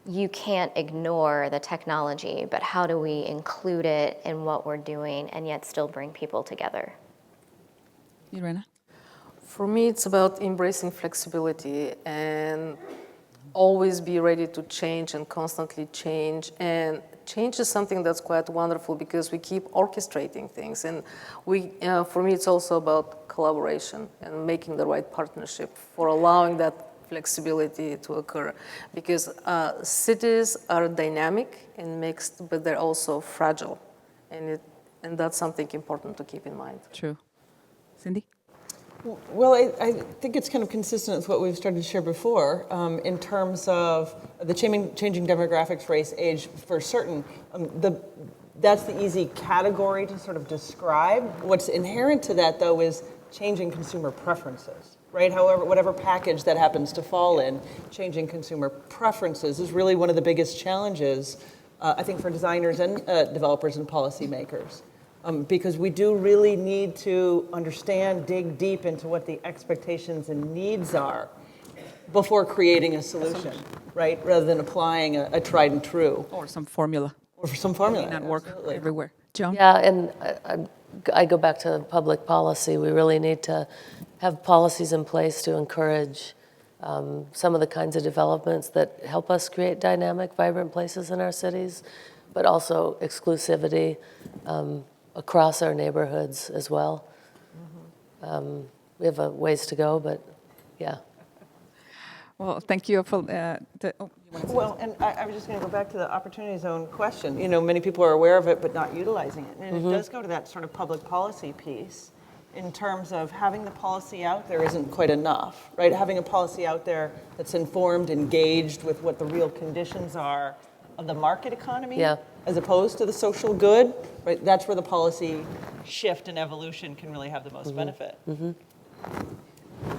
You can't ignore the technology, but how do we include it in what we're doing and yet still bring people together? Irena? For me, it's about embracing flexibility and always be ready to change and constantly change. And change is something that's quite wonderful because we keep orchestrating things. And for me, it's also about collaboration and making the right partnership for allowing that flexibility to occur. Because cities are dynamic and mixed, but they're also fragile. And that's something important to keep in mind. True. Cindy? Well, I think it's kind of consistent with what we've started to share before in terms of the changing demographics, race, age, for certain. That's the easy category to sort of describe. What's inherent to that, though, is changing consumer preferences, right? However, whatever package that happens to fall in, changing consumer preferences is really one of the biggest challenges, I think, for designers and developers and policymakers. Because we do really need to understand, dig deep into what the expectations and needs are before creating a solution, right? Rather than applying a tried and true. Or some formula. Or for some formula. May not work Absolutely. everywhere. Joan? Yeah, and I go back to public policy. We really need to have policies in place to encourage some of the kinds of developments that help us create dynamic, vibrant places in our cities, but also exclusivity across our neighborhoods as well. We have a ways to go, but yeah. Well, thank you for Well, and I was just going to go back to the opportunity zone question. Many people are aware of it, but not utilizing it. And it does go to that sort of public policy piece in terms of having the policy out there isn't quite enough, right? Having a policy out there that's informed, engaged with what the real conditions are of the market economy, as opposed to the social good, right? That's where the policy shift and evolution can really have the most benefit. We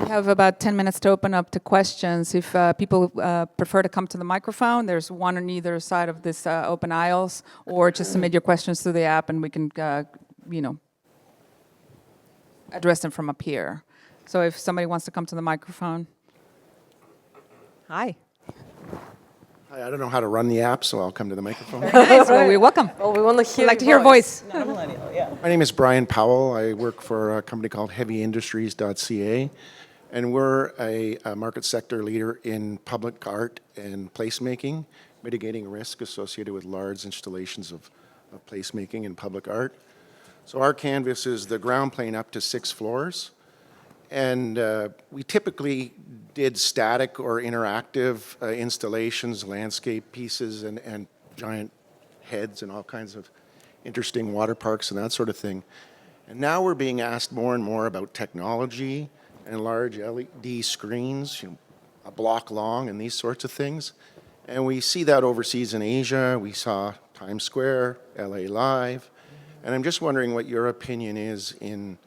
have about 10 minutes to open up to questions. If people prefer to come to the microphone, there's one on either side of this open aisles, or just submit your questions through the app and we can, address them from up here. So if somebody wants to come to the microphone. Hi. Hi, I don't know how to run the app, so I'll come to the microphone. Nice. Well, we're welcome. Well, we want to hear We'd like to hear your voice. Not a millennial, yeah. My name is Brian Powell. I work for a company called heavyindustries.ca, and we're a market sector leader in public art and placemaking, mitigating risk associated with large installations of placemaking and public art. So our canvas is the ground plane up to 6 floors. And we typically did static or interactive installations, landscape pieces, and giant heads and all kinds of interesting water parks and that sort of thing. And now we're being asked more and more about technology and large LED screens, a block long and these sorts of things. And we see that overseas in Asia. We saw Times Square, LA Live. And I'm just wondering what your opinion is in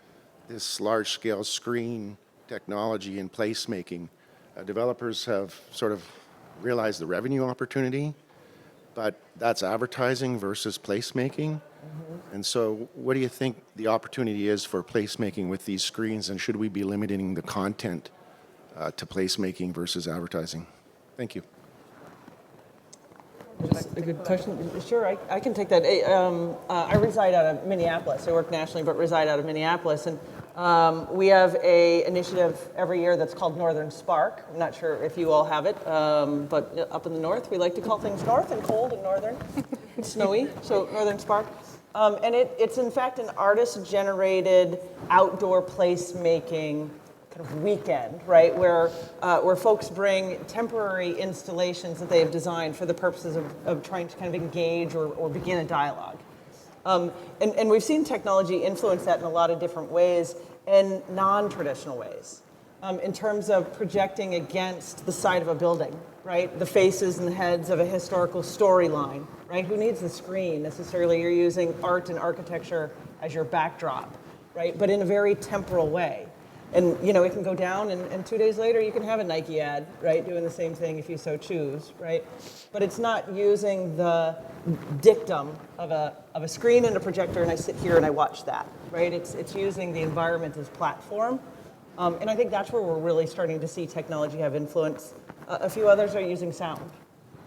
this large-scale screen technology and placemaking. Developers have sort of realized the revenue opportunity, but that's advertising versus placemaking. And so what do you think the opportunity is for placemaking with these screens, and should we be limiting the content to placemaking versus advertising? Thank you. That's a good question. Sure, I can take that. I reside out of Minneapolis. I work nationally, but reside out of Minneapolis. And we have a initiative every year that's called Northern Spark. I'm not sure if you all have it, but up in the north, we like to call things north and cold and northern. It's snowy, so Northern Spark. And it's in fact an artist-generated outdoor placemaking kind of weekend, right, where folks bring temporary installations that they have designed for the purposes of trying to kind of engage or begin a dialogue. And we've seen technology influence that in a lot of different ways and non-traditional ways. In terms of projecting against the side of a building, right, the faces and the heads of a historical storyline, right? Who needs the screen necessarily? You're using art and architecture as your backdrop, right, but in a very temporal way. And, you know, it can go down, and 2 days later, you can have a Nike ad, right, doing the same thing if you so choose, right? But it's not using the dictum of a screen and a projector, and I sit here and I watch that, right? It's using the environment as platform. And I think that's where we're really starting to see technology have influence. A few others are using sound,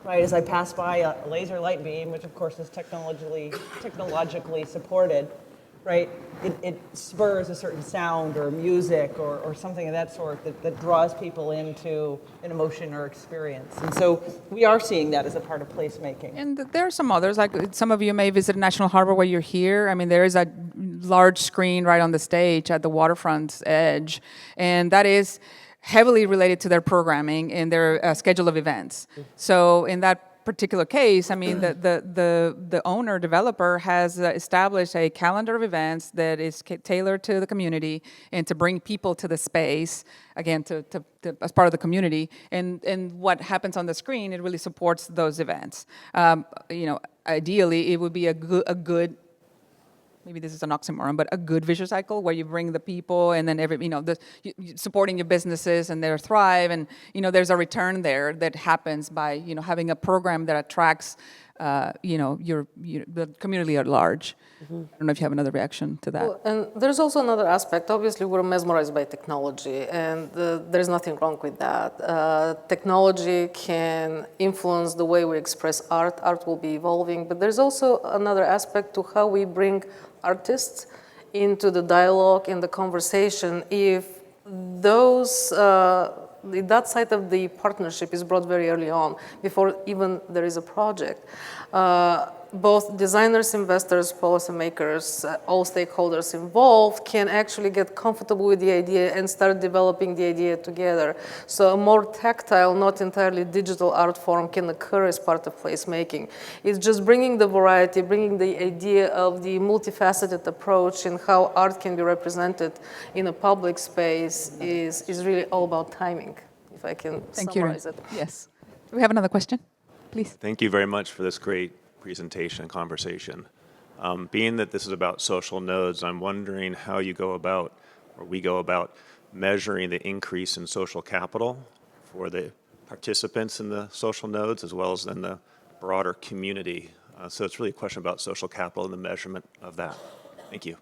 right? As I pass by a laser light beam, which of course is technologically supported, right? It spurs a certain sound or music or something of that sort that draws people into an emotion or experience. And so we are seeing that as a part of placemaking. And there are some others, like some of you may visit National Harbor while you're here. I mean, there is a large screen right on the stage at the waterfront's edge, and that is heavily related to their programming and their schedule of events. So in that particular case, I mean, the owner developer has established a calendar of events that is tailored to the community and to bring people to the space, again, to as part of the community. And what happens on the screen, it really supports those events. You know, ideally, it would be a good, maybe this is an oxymoron, but a good visual cycle where you bring the people and then supporting your businesses and their thrive, and there's a return there that happens by having a program that attracts the community at large. Mm-hmm. I don't know if you have another reaction to that. Well, and there's also another aspect. Obviously, we're mesmerized by technology, and there's nothing wrong with that. Technology can influence the way we express art. Art will be evolving, but there's also another aspect to how we bring artists into the dialogue, in the conversation. If that side of the partnership is brought very early on, before even there is a project. Both designers, investors, policymakers, all stakeholders involved can actually get comfortable with the idea and start developing the idea together. So a more tactile, not entirely digital art form can occur as part of placemaking. It's just bringing the variety, bringing the idea of the multifaceted approach and how art can be represented in a public space is really all about timing, if I can summarize it. Yes. Do we have another question? Please. Thank you very much for this great presentation and conversation. Being that this is about social nodes, I'm wondering how we go about measuring the increase in social capital for the participants in the social nodes as well as in the broader community. So it's really a question about social capital and the measurement of that. Thank you.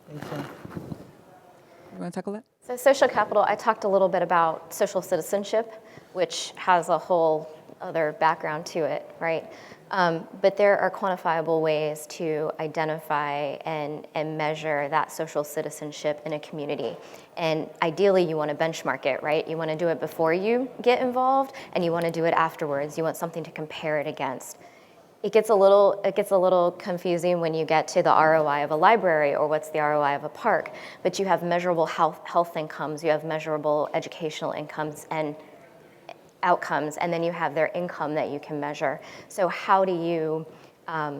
Thank you. You want to tackle that? So social capital, I talked a little bit about social citizenship, which has a whole other background to it, right? But there are quantifiable ways to identify and measure that social citizenship in a community. And ideally, you want to benchmark it, right? You want to do it before you get involved, and you want to do it afterwards. You want something to compare it against. It gets a little confusing when you get to the ROI of a library or what's the ROI of a park. But you have measurable health incomes, you have measurable educational incomes and outcomes, and then you have their income that you can measure. So how do you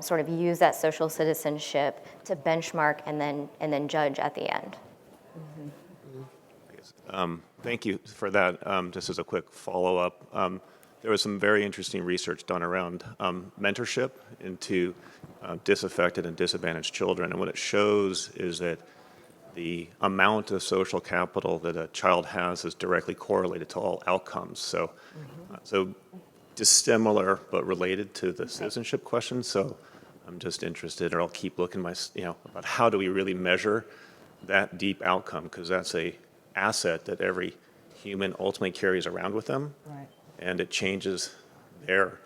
sort of use that social citizenship to benchmark and then judge at the end? Mm-hmm. Thank you for that. Just as a quick follow-up, there was some very interesting research done around mentorship into disaffected and disadvantaged children, and what it shows is that the amount of social capital that a child has is directly correlated to all outcomes. So, so dissimilar but related to the citizenship question. So, I'm just interested, or I'll keep looking about how do we really measure that deep outcome, because that's a asset that every human ultimately carries around with them, right. And it changes their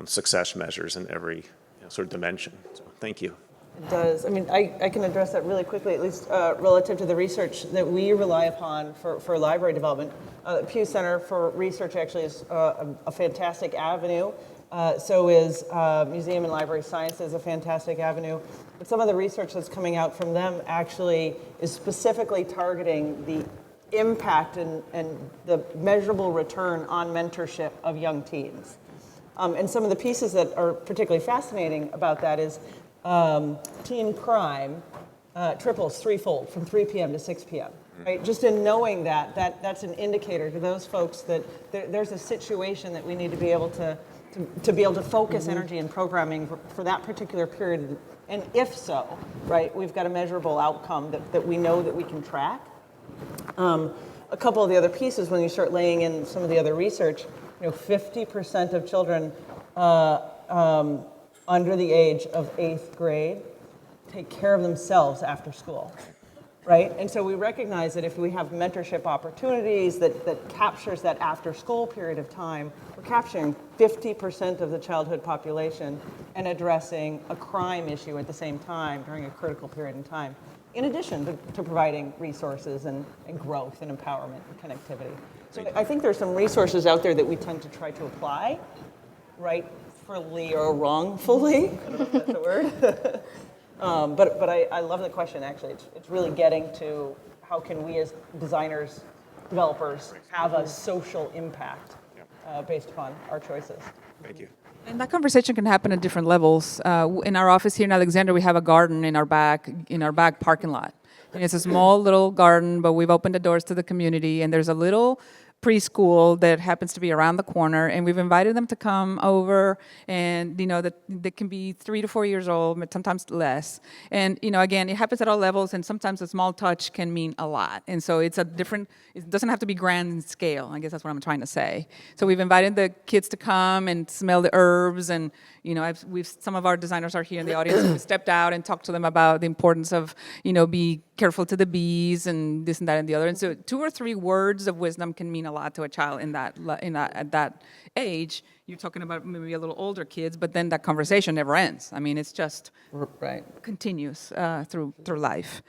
success measures in every sort of dimension. So thank you. It does. I mean, I can address that really quickly, at least relative to the research that we rely upon for library development. The Pew Center for Research actually is a fantastic avenue. So is Museum and Library Sciences a fantastic avenue. But some of the research that's coming out from them actually is specifically targeting the impact and the measurable return on mentorship of young teens. And some of the pieces that are particularly fascinating about that is teen crime triples threefold from 3 p.m. to 6 p.m. Right? Just in knowing that's an indicator to those folks that there's a situation that we need to be able to focus energy and programming for that particular period. And if so, right, we've got a measurable outcome that we know that we can track. A couple of the other pieces, when you start laying in some of the other research, 50% of children under the age of 8th grade take care of themselves after school, right? And so we recognize that if we have mentorship opportunities that captures that after school period of time, we're capturing 50% of the childhood population and addressing a crime issue at the same time during a critical period in time, in addition to providing resources and growth and empowerment and connectivity. So I think there's some resources out there that we tend to try to apply, rightfully or wrongfully. I don't know if that's a word. But I love the question, actually. It's really getting to how can we as designers, developers, have a social impact based upon our choices. Thank you. And that conversation can happen at different levels. In our office here in Alexander, we have a garden in our back parking lot. And it's a small little garden, but we've opened the doors to the community, and there's a little preschool that happens to be around the corner, and we've invited them to come over, and that they can be 3 to 4 years old, but sometimes less. And again, it happens at all levels, and sometimes a small touch can mean a lot. And so it doesn't have to be grand in scale. I guess that's what I'm trying to say. So we've invited the kids to come and smell the herbs, and some of our designers are here in the audience. We stepped out and talked to them about the importance of be careful to the bees and this and that and the other. And so 2 or 3 words of wisdom can mean a lot to a child at that age. You're talking about maybe a little older kids, but then that conversation never ends. I mean, it's just continues through life.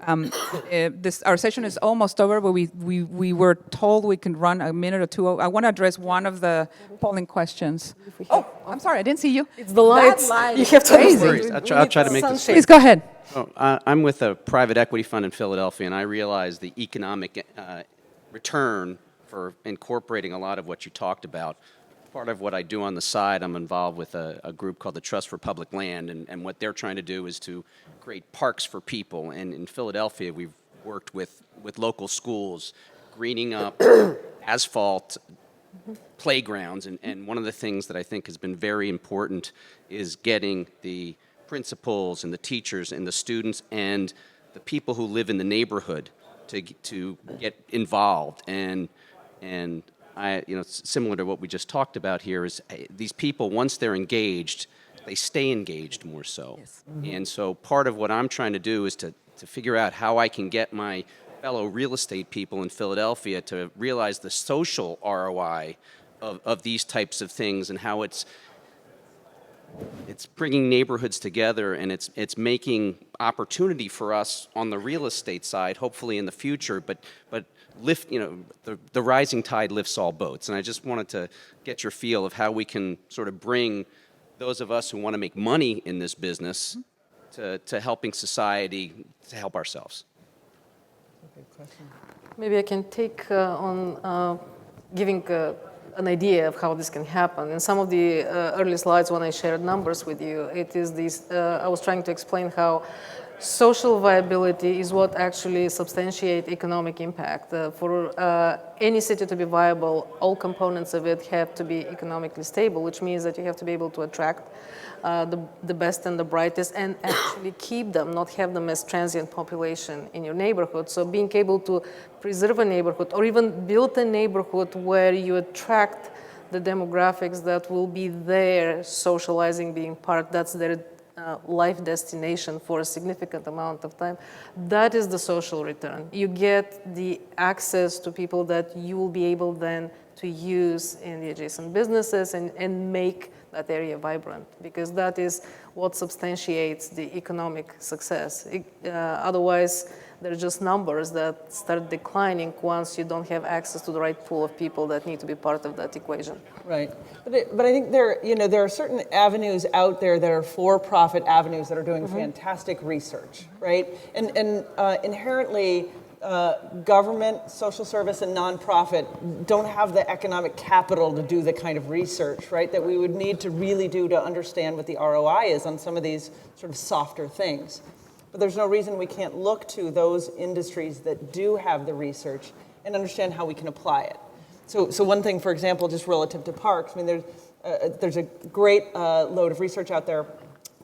Our session is almost over, but we were told we can run a minute or two. I want to address one of the polling questions. Oh, I'm sorry, I didn't see you. It's the lights. You have to crazy. I'll try to make this Please go ahead. Oh, I'm with a private equity fund in Philadelphia, and I realize the economic return for incorporating a lot of what you talked about. Part of what I do on the side, I'm involved with a group called the Trust for Public Land, and what they're trying to do is to create parks for people. And in Philadelphia, we've worked with local schools, greening up asphalt playgrounds. And one of the things that I think has been very important is getting the principals and the teachers and the students and the people who live in the neighborhood to get involved. And similar to what we just talked about here is these people, once they're engaged, they stay engaged more so. Yes. Mm-hmm. And so part of what I'm trying to do is to figure out how I can get my fellow real estate people in Philadelphia to realize the social ROI of these types of things and how it's bringing neighborhoods together, and it's making opportunity for us on the real estate side, hopefully in the future, but lift, the rising tide lifts all boats. And I just wanted to get your feel of how we can sort of bring those of us who want to make money in this business to helping society to help ourselves. Good question. Maybe I can take on giving an idea of how this can happen. In some of the early slides when I shared numbers with you, it is these, I was trying to explain how social viability is what actually substantiates economic impact. For any city to be viable, all components of it have to be economically stable, which means that you have to be able to attract the best and the brightest and actually keep them, not have them as transient population in your neighborhood. So being able to preserve a neighborhood or even build a neighborhood where you attract the demographics that will be there, socializing, being part, that's their life destination for a significant amount of time, that is the social return. You get the access to people that you will be able then to use in the adjacent businesses and make that area vibrant, because that is what substantiates the economic success. Otherwise, they're just numbers that start declining once you don't have access to the right pool of people that need to be part of that equation. Right, but I think there are certain avenues out there that are for-profit avenues that are doing fantastic research, right? And inherently, government, social service, and nonprofit don't have the economic capital to do the kind of research, right, that we would need to really do to understand what the ROI is on some of these sort of softer things. But there's no reason we can't look to those industries that do have the research and understand how we can apply it. So one thing, for example, just relative to parks, I mean, there's a great load of research out there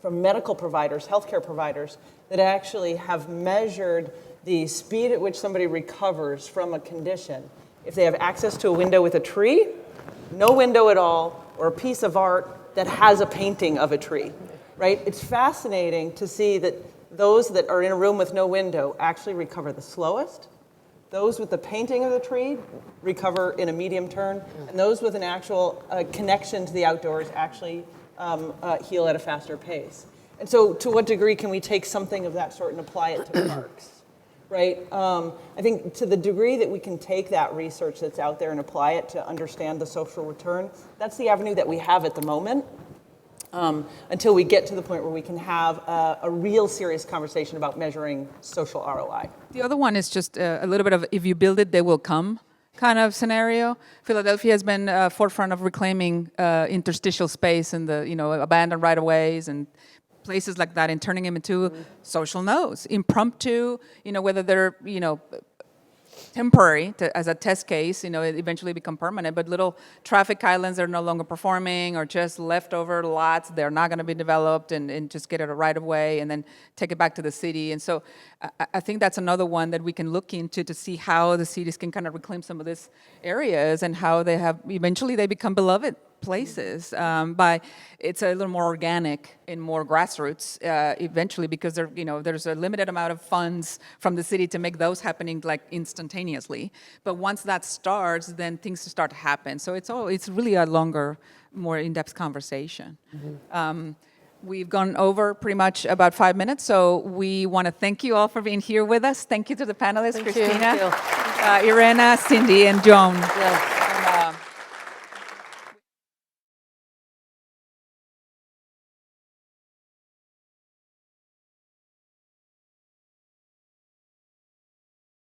from medical providers, healthcare providers, that actually have measured the speed at which somebody recovers from a condition if they have access to a window with a tree, no window at all, or a piece of art that has a painting of a tree, right? It's fascinating to see that those that are in a room with no window actually recover the slowest. Those with the painting of the tree recover in a medium turn, and those with an actual connection to the outdoors actually heal at a faster pace. And so to what degree can we take something of that sort and apply it to parks, right? I think to the degree that we can take that research that's out there and apply it to understand the social return, that's the avenue that we have at the moment. Until we get to the point where we can have a real serious conversation about measuring social ROI. The other one is just a little bit of if you build it, they will come kind of scenario. Philadelphia has been forefront of reclaiming interstitial space in the abandoned right-of-ways and places like that and turning them into social nodes, impromptu, whether they're, temporary as a test case, eventually become permanent, but little traffic islands are no longer performing or just leftover lots, they're not going to be developed and just get it a right of way and then take it back to the city. And so I think that's another one that we can look into to see how the cities can kind of reclaim some of these areas and how eventually they become beloved places it's a little more organic and more grassroots eventually because there's a limited amount of funds from the city to make those happening like instantaneously, but once that starts then things start to happen. So it's really a longer, more in-depth conversation. We've gone over pretty much about 5 minutes, so we want to thank you all for being here with us. Thank you to the panelists, Christina, Irena, Cindy, and Joan. Yeah.